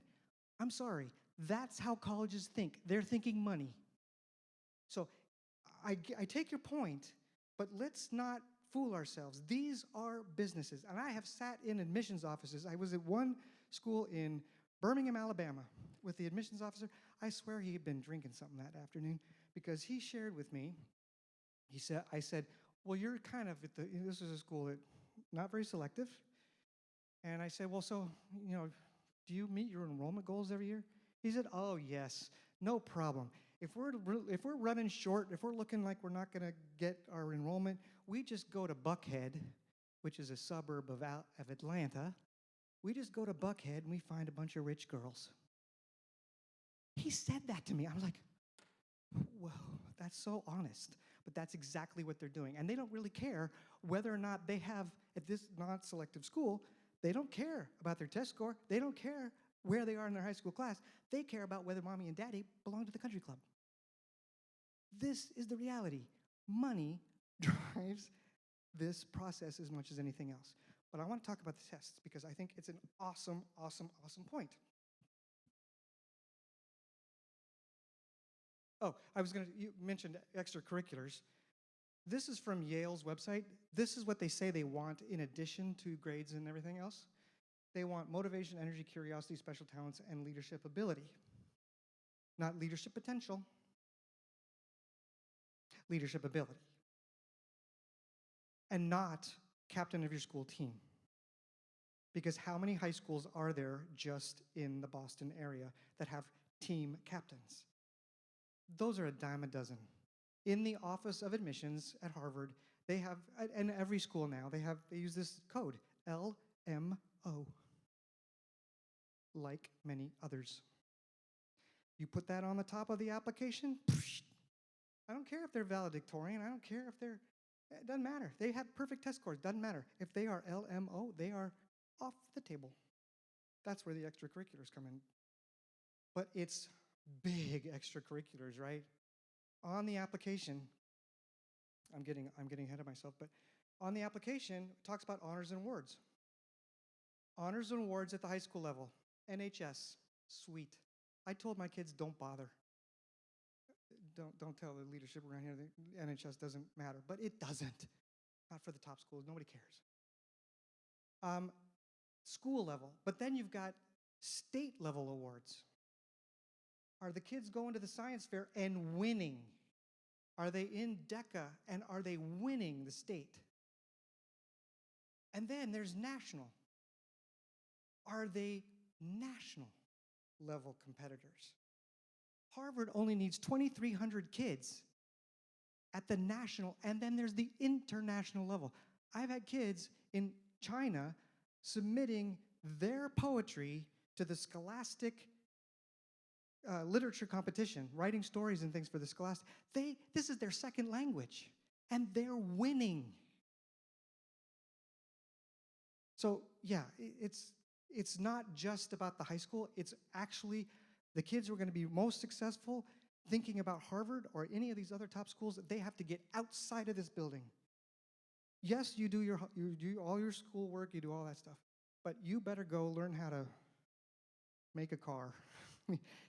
Speaker 2: I'm sorry, that's how colleges think. They're thinking money. So I take your point, but let's not fool ourselves. These are businesses, and I have sat in admissions offices. I was at one school in Birmingham, Alabama, with the admissions officer. I swear he had been drinking something that afternoon because he shared with me, I said, well, you're kind of this is a school that not very selective. And I said, well, so, do you meet your enrollment goals every year? He said, oh, yes, no problem. If we're running short, if we're looking like we're not going to get our enrollment, we just go to Buckhead, which is a suburb of Atlanta. We just go to Buckhead and we find a bunch of rich girls. He said that to me. I was like, whoa, that's so honest. But that's exactly what they're doing. And they don't really care whether or not they have, at this non-selective school, they don't care about their test score. They don't care where they are in their high school class. They care about whether mommy and daddy belong to the country club. This is the reality. Money drives this process as much as anything else. But I want to talk about the tests because I think it's an awesome, awesome, awesome point. Oh, you mentioned extracurriculars. This is from Yale's website. This is what they say they want in addition to grades and everything else. They want motivation, energy, curiosity, special talents, and leadership ability. Not leadership potential, leadership ability. And not captain of your school team. Because how many high schools are there just in the Boston area that have team captains? Those are a dime a dozen. In the Office of Admissions at Harvard, they have, and every school now, they use this code, LMO, like many others. You put that on the top of the application, I don't care if they're valedictorian, I don't care if they're, it doesn't matter. They have perfect test scores, doesn't matter. If they are LMO, they are off the table. That's where the extracurriculars come in. But it's big extracurriculars, right? On the application, I'm getting ahead of myself, but on the application, it talks about honors and awards. Honors and awards at the high school level. NHS, sweet. I told my kids, don't bother. Don't tell the leadership around here that NHS doesn't matter, but it doesn't. Not for the top schools, nobody cares. School level, but then you've got state level awards. Are the kids going to the science fair and winning? Are they in DECA and are they winning the state? And then there's national. Are they national level competitors? Harvard only needs 2,300 kids at the national, and then there's the international level. I've had kids in China submitting their poetry to the Scholastic literature competition, writing stories and things for the Scholastic. This is their second language, and they're winning. So yeah, it's not just about the high school. It's actually the kids who are going to be most successful thinking about Harvard or any of these other top schools. They have to get outside of this building. Yes, you do all your schoolwork, you do all that stuff, but you better go learn how to make a car.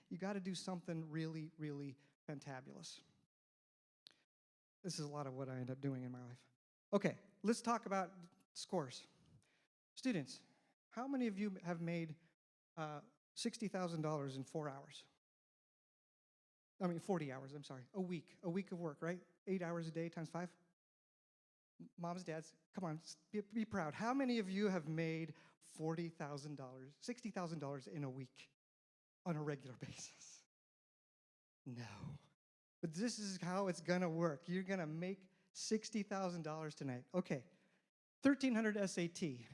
Speaker 2: You got to do something really, really fantabulous. This is a lot of what I end up doing in my life. Okay, let's talk about scores. Students, how many of you have made $60,000 in 4 hours? 40 hours, I'm sorry. A week of work, right? 8 hours a day times 5? Moms, dads, come on, be proud. How many of you have made $40,000, $60,000 in a week on a regular basis? No. But this is how it's gonna work. You're gonna make $60,000 tonight. Okay, 1,300 SAT.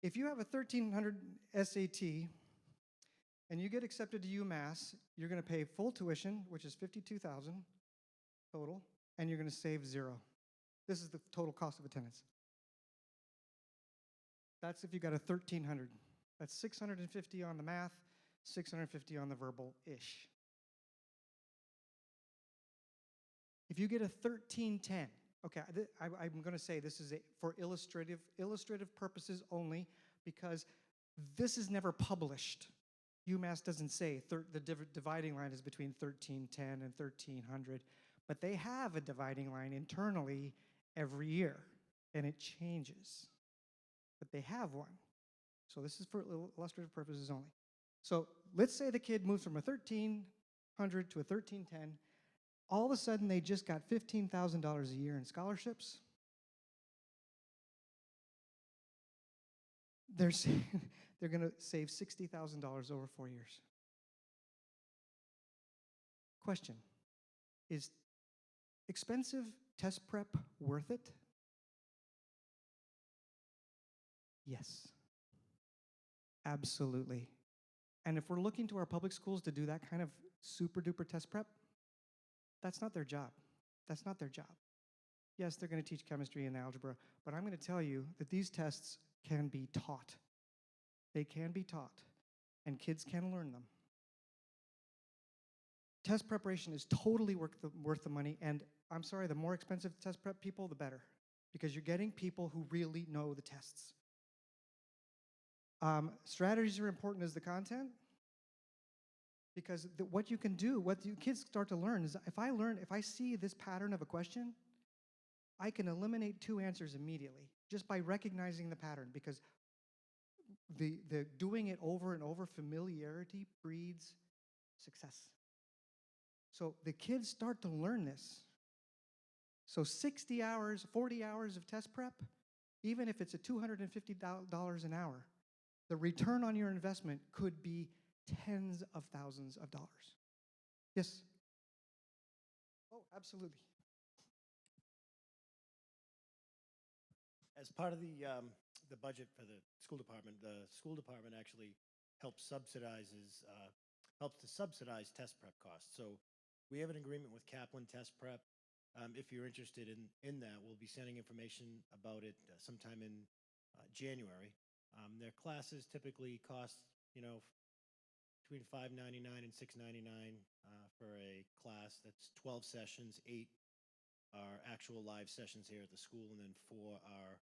Speaker 2: If you have a 1,300 SAT and you get accepted to UMass, you're gonna pay full tuition, which is $52,000 total, and you're gonna save $0. This is the total cost of attendance. That's if you got a 1,300. That's 650 on the math, 650 on the verbal-ish. If you get a 1310, okay, I'm going to say this is for illustrative purposes only because this is never published. UMass doesn't say the dividing line is between 1310 and 1,300, but they have a dividing line internally every year, and it changes. But they have one. So this is for illustrative purposes only. So let's say the kid moves from a 1,300 to a 1,310. All of a sudden, they just got $15,000 a year in scholarships. They're going to save $60,000 over 4 years. Question, is expensive test prep worth it? Yes, absolutely. And if we're looking to our public schools to do that kind of super duper test prep, that's not their job. That's not their job. Yes, they're going to teach chemistry and algebra, but I'm going to tell you that these tests can be taught. They can be taught, and kids can learn them. Test preparation is totally worth the money, and I'm sorry, the more expensive test prep people, the better, because you're getting people who really know the tests. Strategies are important as the content, because what you can do, what you kids start to learn is if I see this pattern of a question, I can eliminate 2 answers immediately just by recognizing the pattern, because the doing it over and over, familiarity breeds success. So the kids start to learn this. So 60 hours, 40 hours of test prep, even if it's at $250 an hour, the return on your investment could be tens of thousands of dollars. Yes? Oh, absolutely.
Speaker 1: As part of the budget for the school department actually helps to subsidize test prep costs. So we have an agreement with Kaplan Test Prep. If you're interested in that, we'll be sending information about it sometime in January. Their classes typically cost, between $5.99 and $6.99 for a class. That's 12 sessions, 8 are actual live sessions here at the school, and then 4 are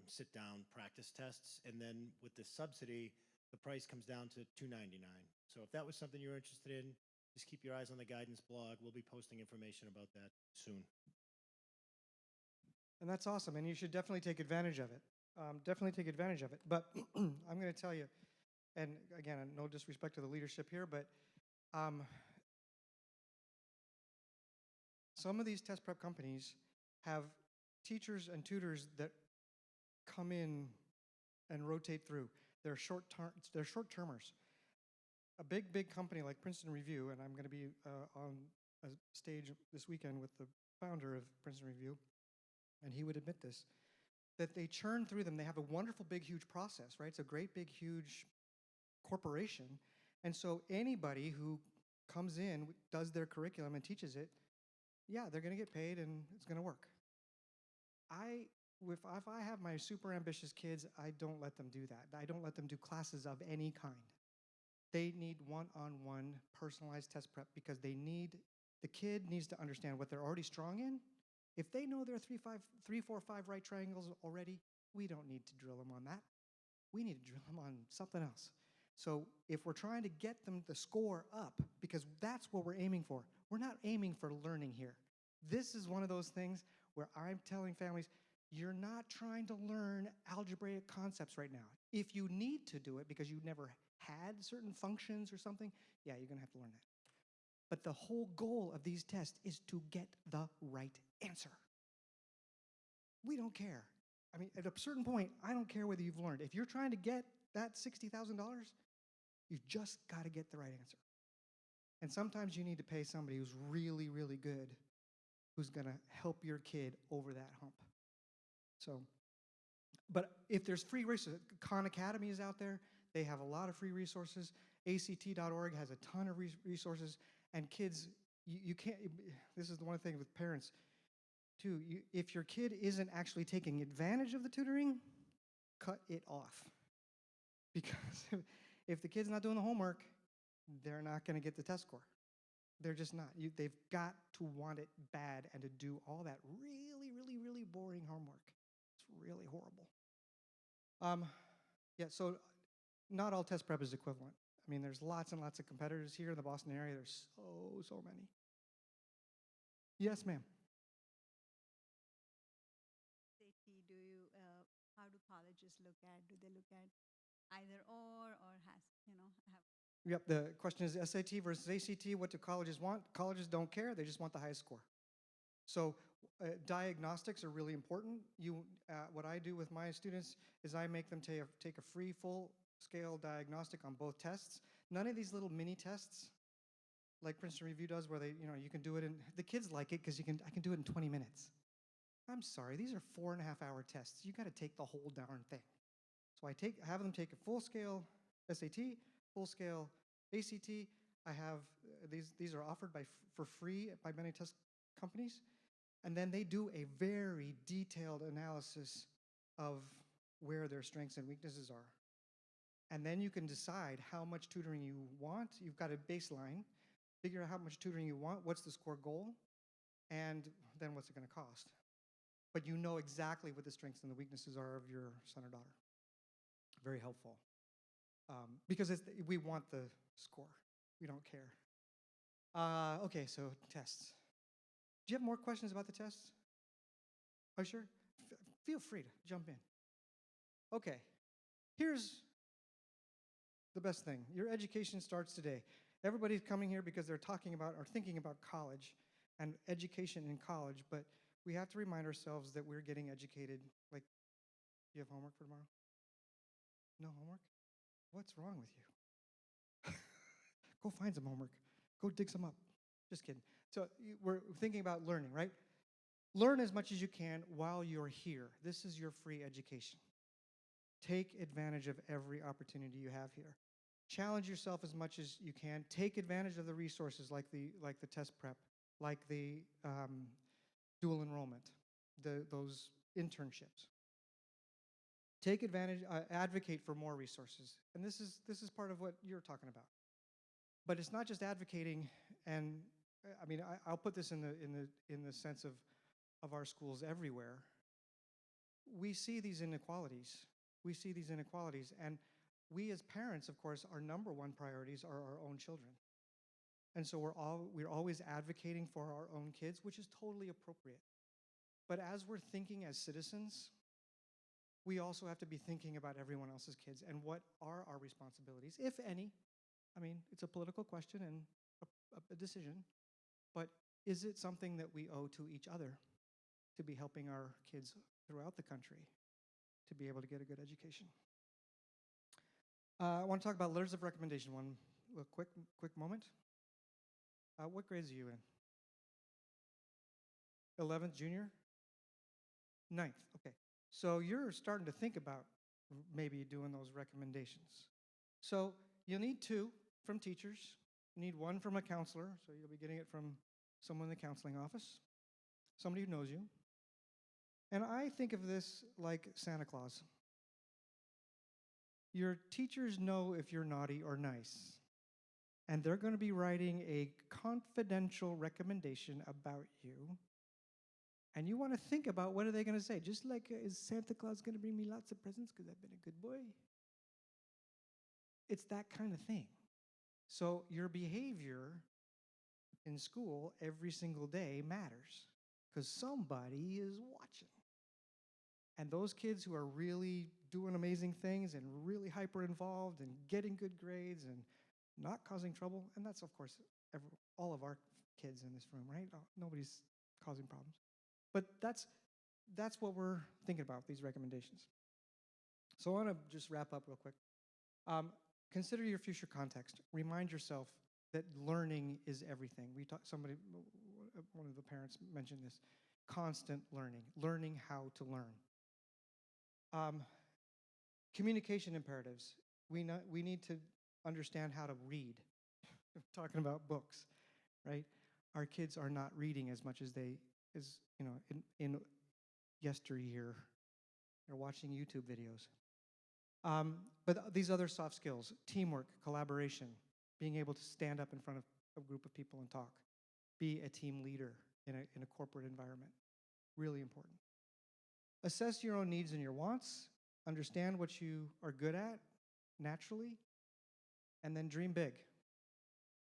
Speaker 1: sit-down practice tests. And then with the subsidy, the price comes down to $2.99. So if that was something you're interested in, just keep your eyes on the guidance blog. We'll be posting information about that soon.
Speaker 2: And that's awesome, and you should definitely take advantage of it. Definitely take advantage of it. But I'm going to tell you, and again, no disrespect to the leadership here, but some of these test prep companies have teachers and tutors that come in and rotate through. They're short-termers. A big company like Princeton Review, and I'm going to be on a stage this weekend with the founder of Princeton Review, and he would admit this, that they churn through them. They have a wonderful, big, huge process, right? It's a great, big, huge corporation. And so anybody who comes in, does their curriculum and teaches it, yeah, they're going to get paid and it's going to work. If I have my super ambitious kids, I don't let them do that. I don't let them do classes of any kind. They need one-on-one personalized test prep because the kid needs to understand what they're already strong in. If they know their 3, 4, 5 right triangles already, we don't need to drill them on that. We need to drill them on something else. So if we're trying to get them the score up, because that's what we're aiming for. We're not aiming for learning here. This is one of those things where I'm telling families, you're not trying to learn algebraic concepts right now. If you need to do it because you never had certain functions or something, yeah, you're going to have to learn that. But the whole goal of these tests is to get the right answer. We don't care. I mean, at a certain point, I don't care whether you've learned. If you're trying to get that $60,000, you've just got to get the right answer. And sometimes you need to pay somebody who's really, really good, who's going to help your kid over that hump. So, but if there's free resources, Khan Academy is out there. They have a lot of free resources. ACT.org has a ton of resources. And kids, you can't, this is the one thing with parents, too. If your kid isn't actually taking advantage of the tutoring, cut it off. Because if the kid's not doing the homework, they're not going to get the test score. They're just not. They've got to want it bad and to do all that really, really, really boring homework. It's really horrible. Yeah, so not all test prep is equivalent. I mean, there's lots and lots of competitors here in the Boston area. There's so many. Yes, ma'am.
Speaker 7: How do colleges look at? Do they look at either or have?
Speaker 2: Yep, the question is SAT versus ACT. What do colleges want? Colleges don't care. They just want the highest score. So diagnostics are really important. What I do with my students is I make them take a free full-scale diagnostic on both tests. None of these little mini tests like Princeton Review does where you can do it in, the kids like it because I can do it in 20 minutes. I'm sorry, these are 4.5-hour tests. You got to take the whole darn thing. So I have them take a full-scale SAT, full-scale ACT. I have, these are offered for free by many test companies. And then they do a very detailed analysis of where their strengths and weaknesses are. And then you can decide how much tutoring you want. You've got a baseline, figure out how much tutoring you want, what's the score goal, and then what's it going to cost. But you know exactly what the strengths and the weaknesses are of your son or daughter. Very helpful. Because we want the score. We don't care. Okay, so tests. Do you have more questions about the tests? Oh, sure? Feel free to jump in. Okay, here's the best thing. Your education starts today. Everybody's coming here because they're talking about or thinking about college and education in college, but we have to remind ourselves that we're getting educated. Like, you have homework for tomorrow? No homework? What's wrong with you? Go find some homework. Go dig some up. Just kidding. So we're thinking about learning, right? Learn as much as you can while you're here. This is your free education. Take advantage of every opportunity you have here. Challenge yourself as much as you can. Take advantage of the resources like the test prep, like the dual enrollment, those internships. Take advantage, advocate for more resources. And this is part of what you're talking about. But it's not just advocating, and I mean, I'll put this in the sense of our schools everywhere. We see these inequalities. And we as parents, of course, our number one priorities are our own children. And so we're always advocating for our own kids, which is totally appropriate. But as we're thinking as citizens, we also have to be thinking about everyone else's kids and what are our responsibilities, if any. I mean, it's a political question and a decision, but is it something that we owe to each other to be helping our kids throughout the country to be able to get a good education? I want to talk about letters of recommendation. A quick moment. What grades are you in? 11th, junior? 9th, okay. So you're starting to think about maybe doing those recommendations. So you'll need 2 from teachers. You need 1 from a counselor, so you'll be getting it from someone in the counseling office, somebody who knows you. And I think of this like Santa Claus. Your teachers know if you're naughty or nice, and they're going to be writing a confidential recommendation about you. And you want to think about what are they going to say? Just like, is Santa Claus going to bring me lots of presents because I've been a good boy? It's that kind of thing. So your behavior in school every single day matters because somebody is watching. And those kids who are really doing amazing things and really hyper involved and getting good grades and not causing trouble, and that's, of course, all of our kids in this room, right? Nobody's causing problems. But that's what we're thinking about, these recommendations. So I want to just wrap up real quick. Consider your future context. Remind yourself that learning is everything. One of the parents mentioned this. Constant learning how to learn. Communication imperatives. We need to understand how to read. Talking about books, right? Our kids are not reading as much as in yesteryear. They're watching YouTube videos. But these other soft skills, teamwork, collaboration, being able to stand up in front of a group of people and talk, be a team leader in a corporate environment, really important. Assess your own needs and your wants, understand what you are good at naturally, and then dream big.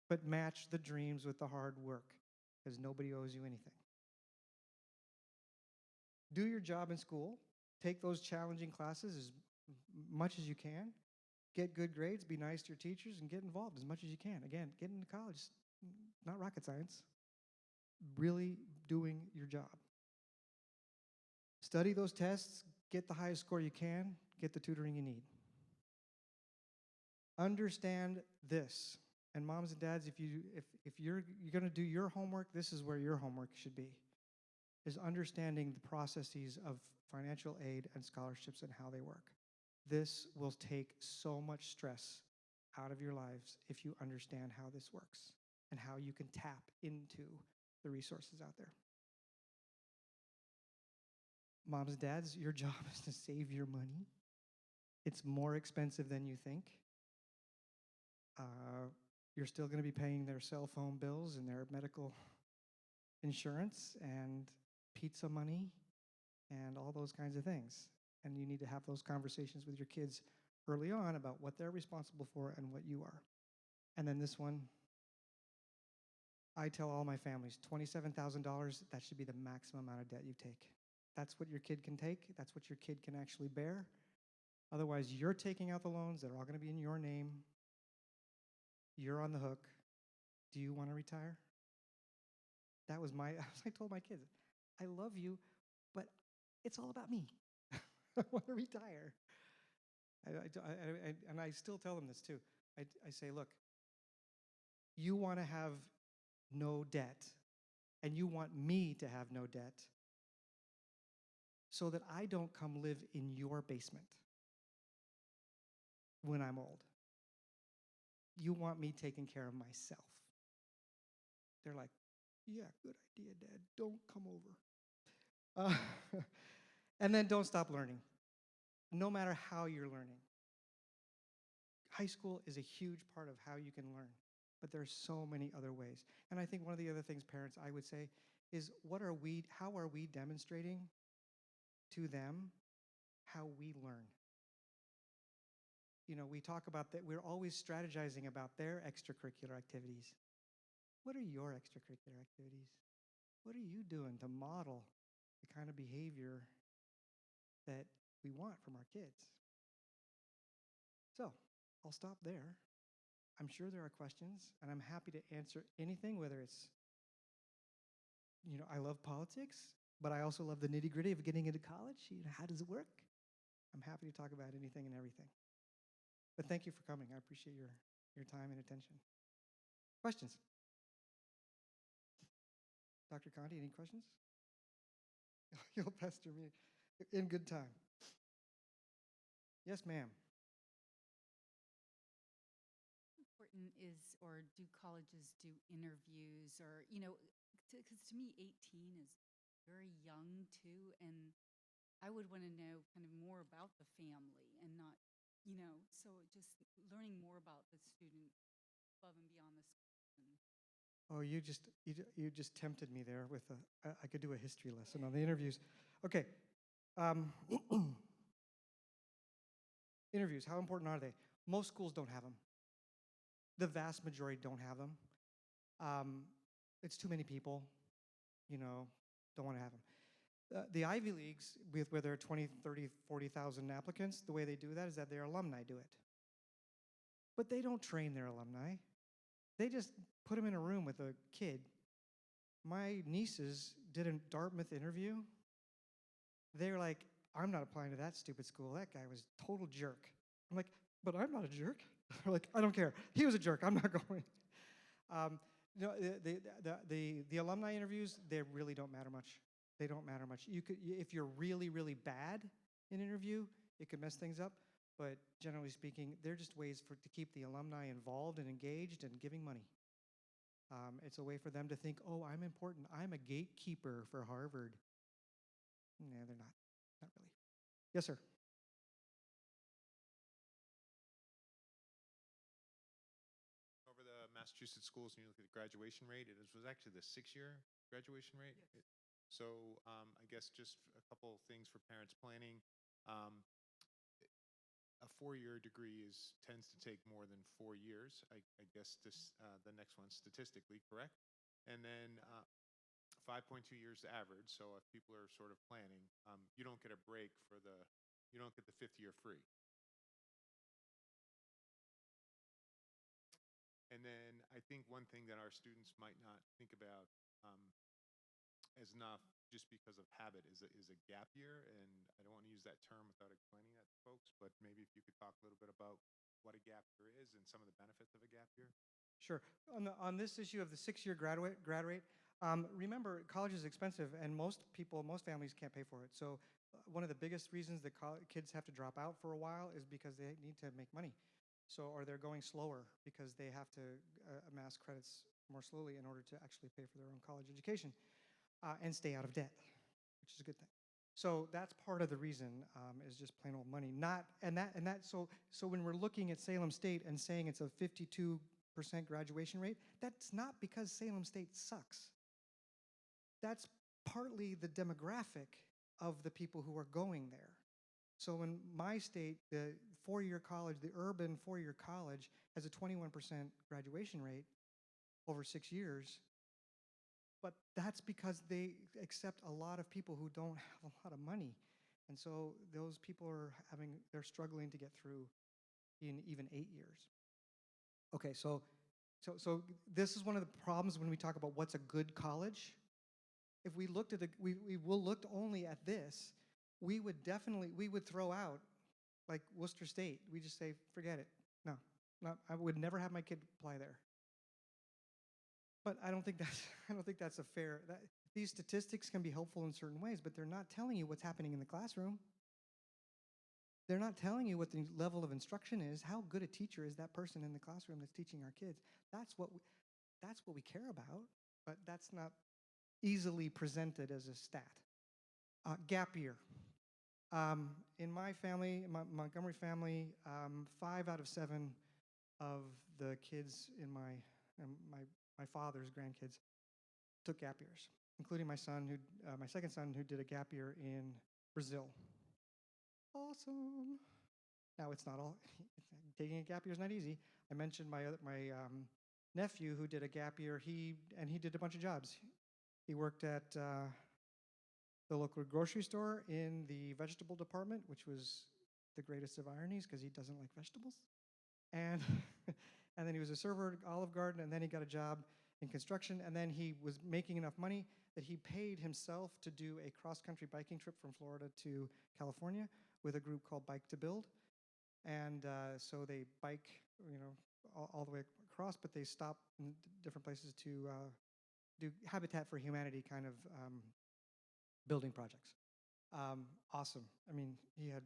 Speaker 2: But match the dreams with the hard work, because nobody owes you anything. Do your job in school. Take those challenging classes as much as you can. Get good grades, be nice to your teachers, and get involved as much as you can. Again, get into college, not rocket science. Really doing your job. Study those tests, get the highest score you can, get the tutoring you need. Understand this. And moms and dads, if you're going to do your homework, this is where your homework should be, is understanding the processes of financial aid and scholarships and how they work. This will take so much stress out of your lives if you understand how this works and how you can tap into the resources out there. Moms, dads, your job is to save your money. It's more expensive than you think. You're still going to be paying their cell phone bills and their medical insurance and pizza money and all those kinds of things. And you need to have those conversations with your kids early on about what they're responsible for and what you are. And then this one, I tell all my families, $27,000, that should be the maximum amount of debt you take. That's what your kid can take. That's what your kid can actually bear. Otherwise, you're taking out the loans that are all going to be in your name. You're on the hook. Do you want to retire? That was I told my kids, I love you, but it's all about me. I want to retire. And I still tell them this too. I say, look, you want to have no debt, and you want me to have no debt so that I don't come live in your basement when I'm old. You want me taking care of myself. They're like, yeah, good idea, Dad. Don't come over. And then don't stop learning, no matter how you're learning. High school is a huge part of how you can learn, but there's so many other ways. And I think one of the other things, parents, I would say, is how are we demonstrating to them how we learn? You know, we talk about that, we're always strategizing about their extracurricular activities. What are your extracurricular activities? What are you doing to model the kind of behavior that we want from our kids? So, I'll stop there. I'm sure there are questions, and I'm happy to answer anything, whether it's, you know, I love politics, but I also love the nitty-gritty of getting into college. You know, how does it work? I'm happy to talk about anything and everything. But thank you for coming. I appreciate your time and attention. Questions? Dr. Conti, any questions? You'll pester me in good time. Yes, ma'am.
Speaker 8: Important is, or do colleges do interviews, or, you know, because to me 18 is very young too, and I would want to know kind of more about the family and not, you know, so just learning more about the student above and beyond the school.
Speaker 2: Oh, you just tempted me there with I could do a history lesson on the interviews. Okay. Interviews, how important are they? Most schools don't have them. The vast majority don't have them. It's too many people, you know, don't want to have them. The Ivy Leagues, where there are 20, 30, 40,000 applicants, the way they do that is that their alumni do it. But they don't train their alumni. They just put them in a room with a kid. My nieces did a Dartmouth interview. They're like, I'm not applying to that stupid school. That guy was a total jerk. I'm like, but I'm not a jerk. They're like, I don't care. He was a jerk. I'm not going. You know, the alumni interviews, they really don't matter much. They don't matter much. You could, if you're really, really bad in an interview, it could mess things up. But generally speaking, they're just ways to keep the alumni involved and engaged and giving money. It's a way for them to think, oh, I'm important. I'm a gatekeeper for Harvard. No, they're not. Not really. Yes, sir.
Speaker 10: Over the Massachusetts schools, and you look at the graduation rate, it was actually the 6-year graduation rate.
Speaker 2: Yes.
Speaker 10: So I guess just a couple things for parents planning. A 4-year degree tends to take more than 4 years. I guess the next one statistically correct, and then 5.2 years average. So if people are sort of planning, you don't get a break you don't get the 5th year free. And then I think one thing that our students might not think about as enough, just because of habit, is a gap year. And I don't want to use that term without explaining that to folks, but maybe if you could talk a little bit about what a gap year is and some of the benefits of a gap year.
Speaker 2: Sure. On this issue of the 6-year grad rate, remember, college is expensive, and most families can't pay for it. So one of the biggest reasons that kids have to drop out for a while is because they need to make money. So, or they're going slower because they have to amass credits more slowly in order to actually pay for their own college education and stay out of debt, which is a good thing. So that's part of the reason is just plain old money. So when we're looking at Salem State and saying it's a 52% graduation rate, that's not because Salem State sucks. That's partly the demographic of the people who are going there. So in my state, the four-year college, the urban four-year college, has a 21% graduation rate over 6 years. But that's because they accept a lot of people who don't have a lot of money. And so those people they're struggling to get through in even 8 years. Okay, so this is one of the problems when we talk about what's a good college. If we looked at we looked only at this, we would throw out like Worcester State. We just say, forget it. No, I would never have my kid apply there. But I don't think that's a fair. These statistics can be helpful in certain ways, but they're not telling you what's happening in the classroom. They're not telling you what the level of instruction is. How good a teacher is that person in the classroom that's teaching our kids? That's what we care about, but that's not easily presented as a stat. Gap year. In my family, my Montgomery family, 5 out of 7 of the kids in my father's grandkids took gap years, including my second son, who did a gap year in Brazil. Awesome. Now it's not all. Taking a gap year is not easy. I mentioned my nephew who did a gap year. He did a bunch of jobs. He worked at the local grocery store in the vegetable department, which was the greatest of ironies because he doesn't like vegetables. And and then he was a server at Olive Garden, and then he got a job in construction, and then he was making enough money that he paid himself to do a cross-country biking trip from Florida to California with a group called Bike to Build. And so they bike, all the way across, but they stop in different places to do Habitat for Humanity kind of building projects. Awesome. I mean, he had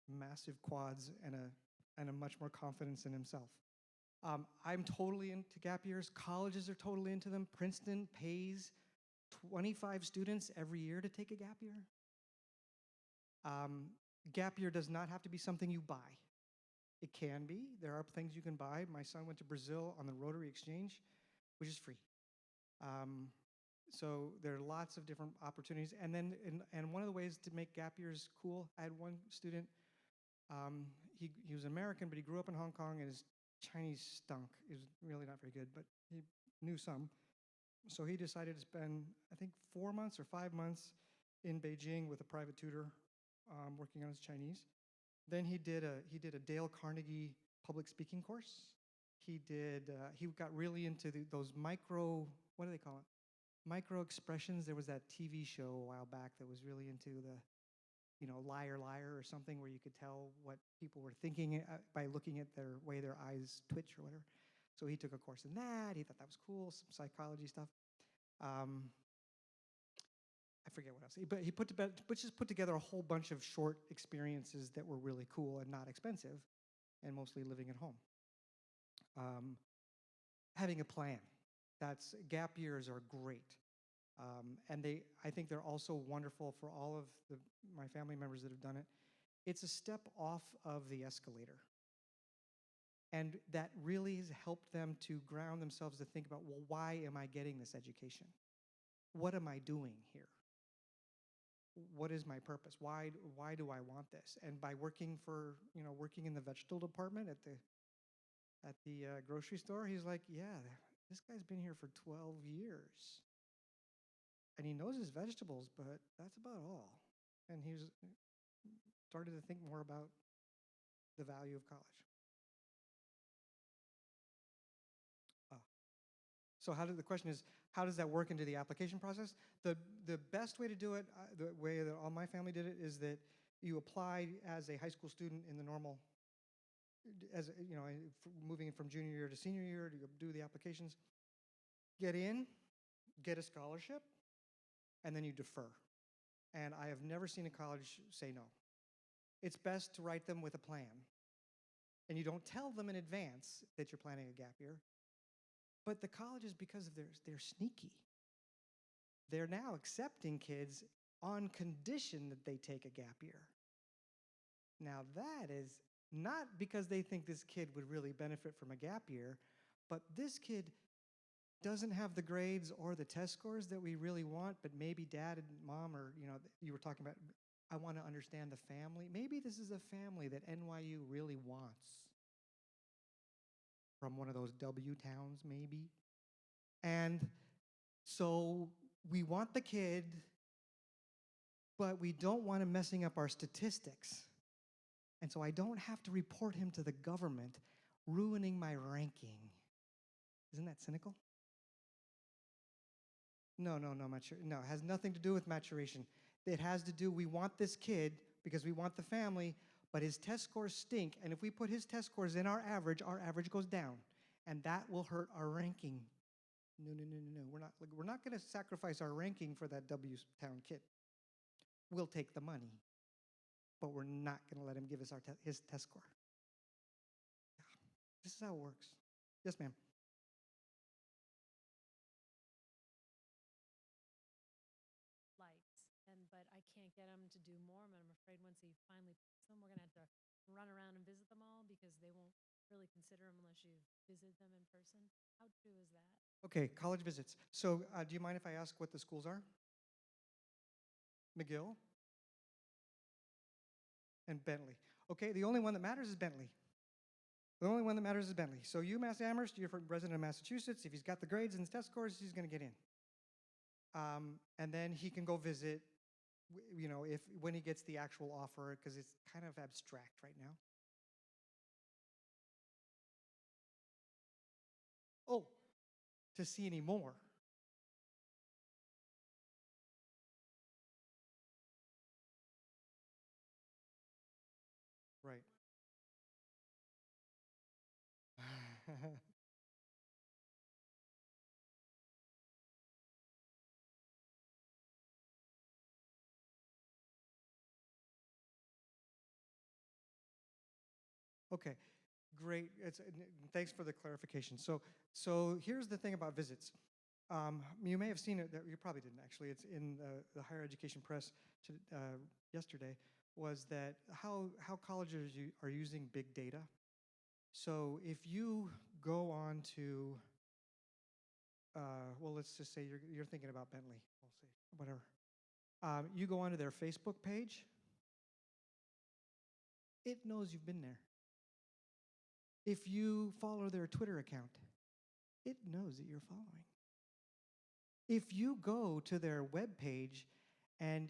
Speaker 2: massive quads and a much more confidence in himself. I'm totally into gap years. Colleges are totally into them. Princeton pays 25 students every year to take a gap year. Gap year does not have to be something you buy. It can be. There are things you can buy. My son went to Brazil on the Rotary Exchange, which is free. So there are lots of different opportunities. And then, and one of the ways to make gap years cool, I had one student, he was American, but he grew up in Hong Kong, and his Chinese stunk. It was really not very good, but he knew some. So he decided to spend, I think, 4 months or 5 months in Beijing with a private tutor, working on his Chinese. Then he did a Dale Carnegie public speaking course. He got really into those micro, what do they call it? Micro expressions. There was that TV show a while back that was really into the, Liar Liar or something, where you could tell what people were thinking by looking at their way their eyes twitch or whatever. So he took a course in that. He thought that was cool, some psychology stuff. I forget what else. But he just put together a whole bunch of short experiences that were really cool and not expensive, and mostly living at home. Having a plan. Gap years are great. And I think they're also wonderful for all of my family members that have done it. It's a step off of the escalator. And that really has helped them to ground themselves to think about, well, why am I getting this education? What am I doing here? What is my purpose? Why do I want this? And by working in the vegetable department at the grocery store, he's like, yeah, this guy's been here for 12 years. And he knows his vegetables, but that's about all. And he started to think more about the value of college. So the question is, how does that work into the application process? The best way to do it, the way that all my family did it, is that you apply as a high school student in the normal, moving from junior year to senior year, to do the applications, get in, get a scholarship, and then you defer. And I have never seen a college say no. It's best to write them with a plan. and you don't tell them in advance that you're planning a gap year. But the colleges, because of they're sneaky. They're now accepting kids on condition that they take a gap year. Now that is not because they think this kid would really benefit from a gap year, but this kid doesn't have the grades or the test scores that we really want, but maybe dad and mom, or you were talking about, I want to understand the family. Maybe this is a family that NYU really wants. From one of those W towns, maybe. And so we want the kid, but we don't want him messing up our statistics. And so I don't have to report him to the government, ruining my ranking. Isn't that cynical? No, it has nothing to do with maturation. It has to do, we want this kid because we want the family, but his test scores stink, and if we put his test scores in our average goes down, and that will hurt our ranking. No. We're not going to sacrifice our ranking for that W town kid. We'll take the money, but we're not going to let him give us his test score. This is how it works. Yes, ma'am.
Speaker 6: But I can't get him to do more, and I'm afraid once he finally picks them, we're going to have to run around and visit them all because they won't really consider them unless you visit them in person. How true is that?
Speaker 2: Okay, college visits. So do you mind if I ask what the schools are? McGill and Bentley. Okay, the only one that matters is Bentley. The only one that matters is Bentley. So UMass Amherst, you're a resident of Massachusetts. If he's got the grades and the test scores, he's going to get in. And then he can go visit, when he gets the actual offer, because it's kind of abstract right now. Oh, to see any more. Right. Okay, great. Thanks for the clarification. So here's the thing about visits. You may have seen it. You probably didn't actually. It's in the higher education press yesterday. Was that how colleges are using big data? So if you go on to, well, let's just say you're thinking about Bentley. We'll say whatever. You go onto their Facebook page. It knows you've been there. If you follow their Twitter account, it knows that you're following. If you go to their webpage and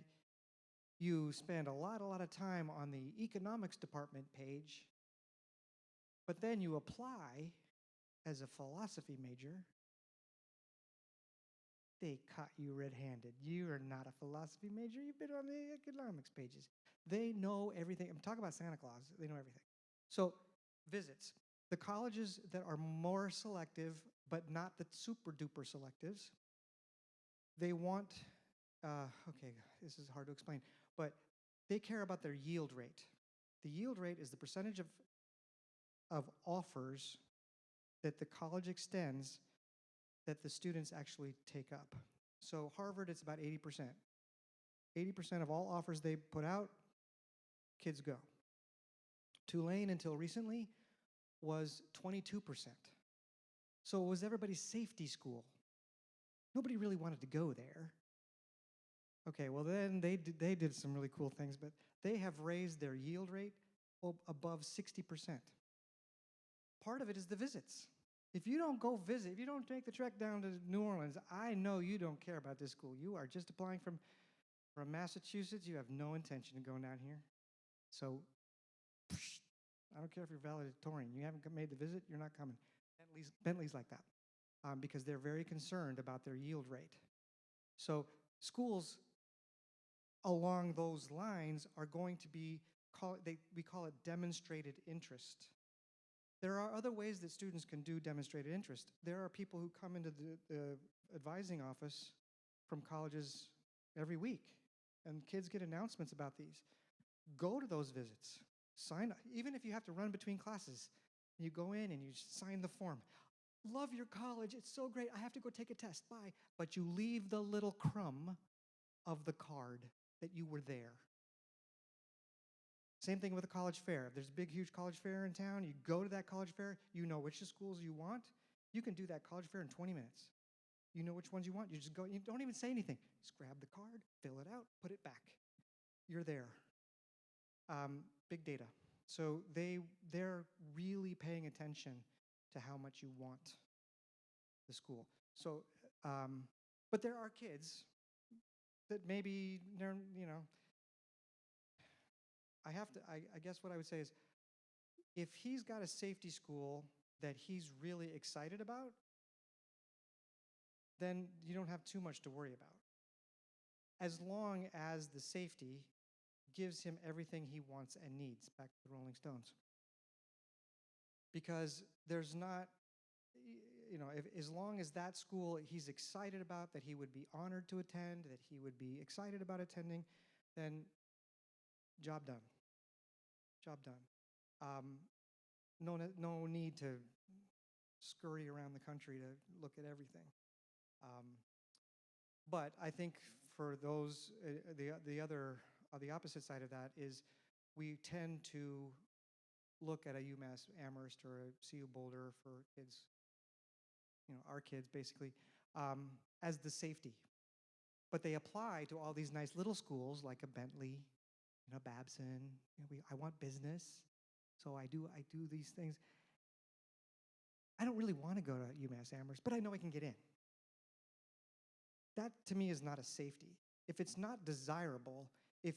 Speaker 2: you spend a lot of time on the economics department page, but then you apply as a philosophy major, they caught you red-handed. You are not a philosophy major. You've been on the economics pages. They know everything. I'm talking about Santa Claus. They know everything. So visits. The colleges that are more selective, but not the super-duper selectives, they want, okay, this is hard to explain, but they care about their yield rate. The yield rate is the percentage of offers that the college extends that the students actually take up. So Harvard, it's about 80%. 80% of all offers they put out, kids go. Tulane, until recently, was 22%. So it was everybody's safety school. Nobody really wanted to go there. Okay, well then they did some really cool things, but they have raised their yield rate above 60%. Part of it is the visits. If you don't go visit, if you don't take the trek down to New Orleans, I know you don't care about this school. You are just applying from Massachusetts. You have no intention of going down here. So I don't care if you're valedictorian. You haven't made the visit, you're not coming. Bentley's like that because they're very concerned about their yield rate. So schools along those lines are going to be, we call it demonstrated interest. There are other ways that students can do demonstrated interest. There are people who come into the advising office from colleges every week, and kids get announcements about these. Go to those visits. sign, even if you have to run between classes, you go in and you sign the form. Love your college, it's so great, I have to go take a test, bye. But you leave the little crumb of the card that you were there. Same thing with a college fair. If there's a big, huge college fair in town, you go to that college fair, you know which schools you want, you can do that college fair in 20 minutes. You know which ones you want, you just go, you don't even say anything. Just grab the card, fill it out, put it back. You're there. Big data. So they're really paying attention to how much you want the school. So, but there are kids that maybe they're, I guess what I would say is, if he's got a safety school that he's really excited about, then you don't have too much to worry about. As long as the safety gives him everything he wants and needs, back to the Rolling Stones. Because there's not, as long as that school he's excited about, that he would be honored to attend, that he would be excited about attending, then job done. Job done. No need to scurry around the country to look at everything. But I think for those, the opposite side of that is we tend to look at a UMass Amherst or a CU Boulder for kids, our kids basically, as the safety. But they apply to all these nice little schools like a Bentley, Babson. I want business, so I do these things. I don't really want to go to UMass Amherst, but I know I can get in. That to me is not a safety. If it's not desirable, if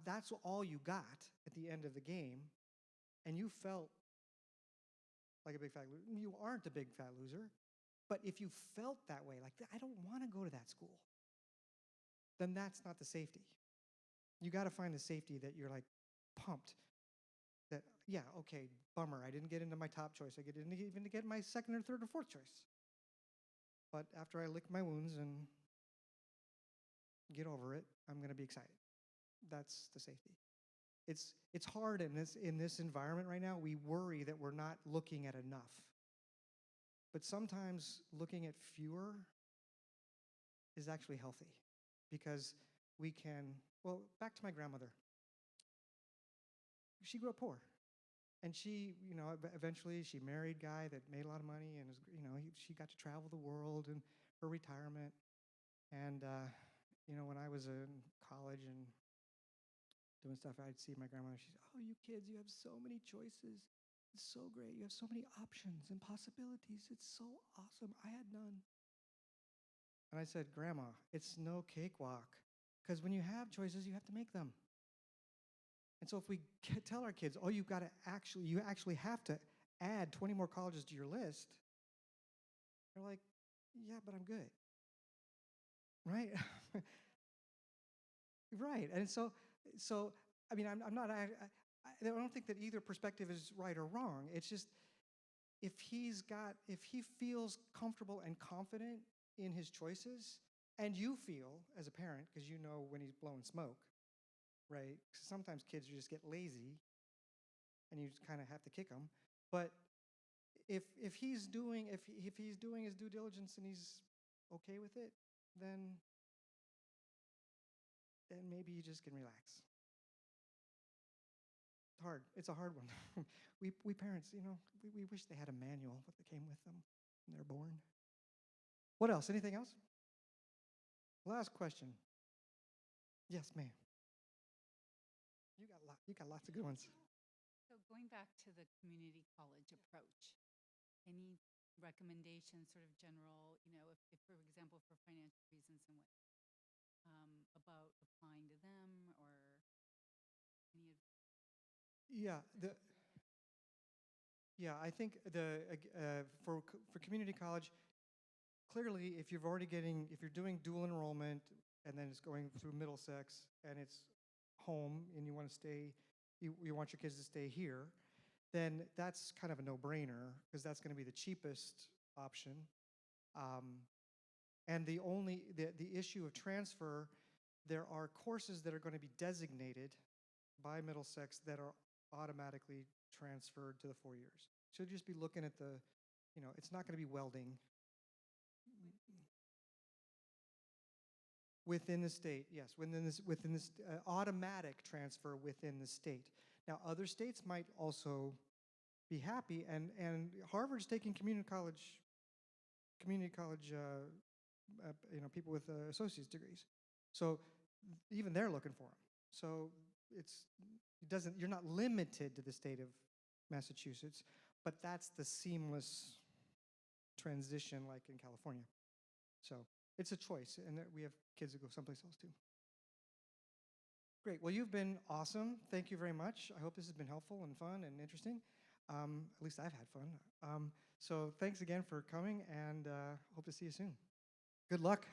Speaker 2: that's all you got at the end of the game, and you felt like a big fat loser, you aren't a big fat loser, but if you felt that way, like, I don't want to go to that school, then that's not the safety. You got to find the safety that you're like pumped. That, yeah, okay, bummer, I didn't get into my top choice. I didn't even get my second or third or fourth choice. But after I lick my wounds and get over it, I'm going to be excited. That's the safety. It's hard in this environment right now. We worry that we're not looking at enough. But sometimes looking at fewer is actually healthy, because we can, well, back to my grandmother. She grew up poor. And she, eventually she married a guy that made a lot of money, and she got to travel the world and her retirement. And, when I was in college and doing stuff, I'd see my grandmother. She's, oh, you kids, you have so many choices. It's so great. You have so many options and possibilities. It's so awesome. I had none. And I said, Grandma, it's no cakewalk, because when you have choices, you have to make them. And so if we tell our kids, oh, you actually have to add 20 more colleges to your list, they're like, yeah, but I'm good. Right? Right. And so I mean, I don't think that either perspective is right or wrong. It's just, if he feels comfortable and confident in his choices, and you feel as a parent, because you know when he's blowing smoke, right? 'Cause sometimes kids just get lazy, and you just kind of have to kick them. But if he's doing his due diligence and he's okay with it, then maybe you just can relax. It's hard. It's a hard one. we parents, we wish they had a manual that came with them when they're born. What else? Anything else? Last question. Yes, ma'am. You got lots of good ones.
Speaker 8: So going back to the community college approach, any recommendations, sort of general, if for example, for financial reasons and what, about applying to them, or any of?
Speaker 2: I think for community college, clearly, if you're doing dual enrollment, and then it's going through Middlesex, and it's home, and you want to stay, you want your kids to stay here, then that's kind of a no-brainer, because that's going to be the cheapest option. And the issue of transfer, there are courses that are going to be designated by Middlesex that are automatically transferred to the 4 years. So you'll just be looking at the, it's not going to be welding. Within the state, yes, within this automatic transfer within the state. Now, other states might also be happy, and Harvard's taking community college, people with associate's degrees. So even they're looking for them. So you're not limited to the state of Massachusetts, but that's the seamless transition like in California. So it's a choice, and we have kids that go someplace else too. Great. Well, you've been awesome. Thank you very much. I hope this has been helpful and fun and interesting. At least I've had fun. So thanks again for coming, and hope to see you soon. Good luck.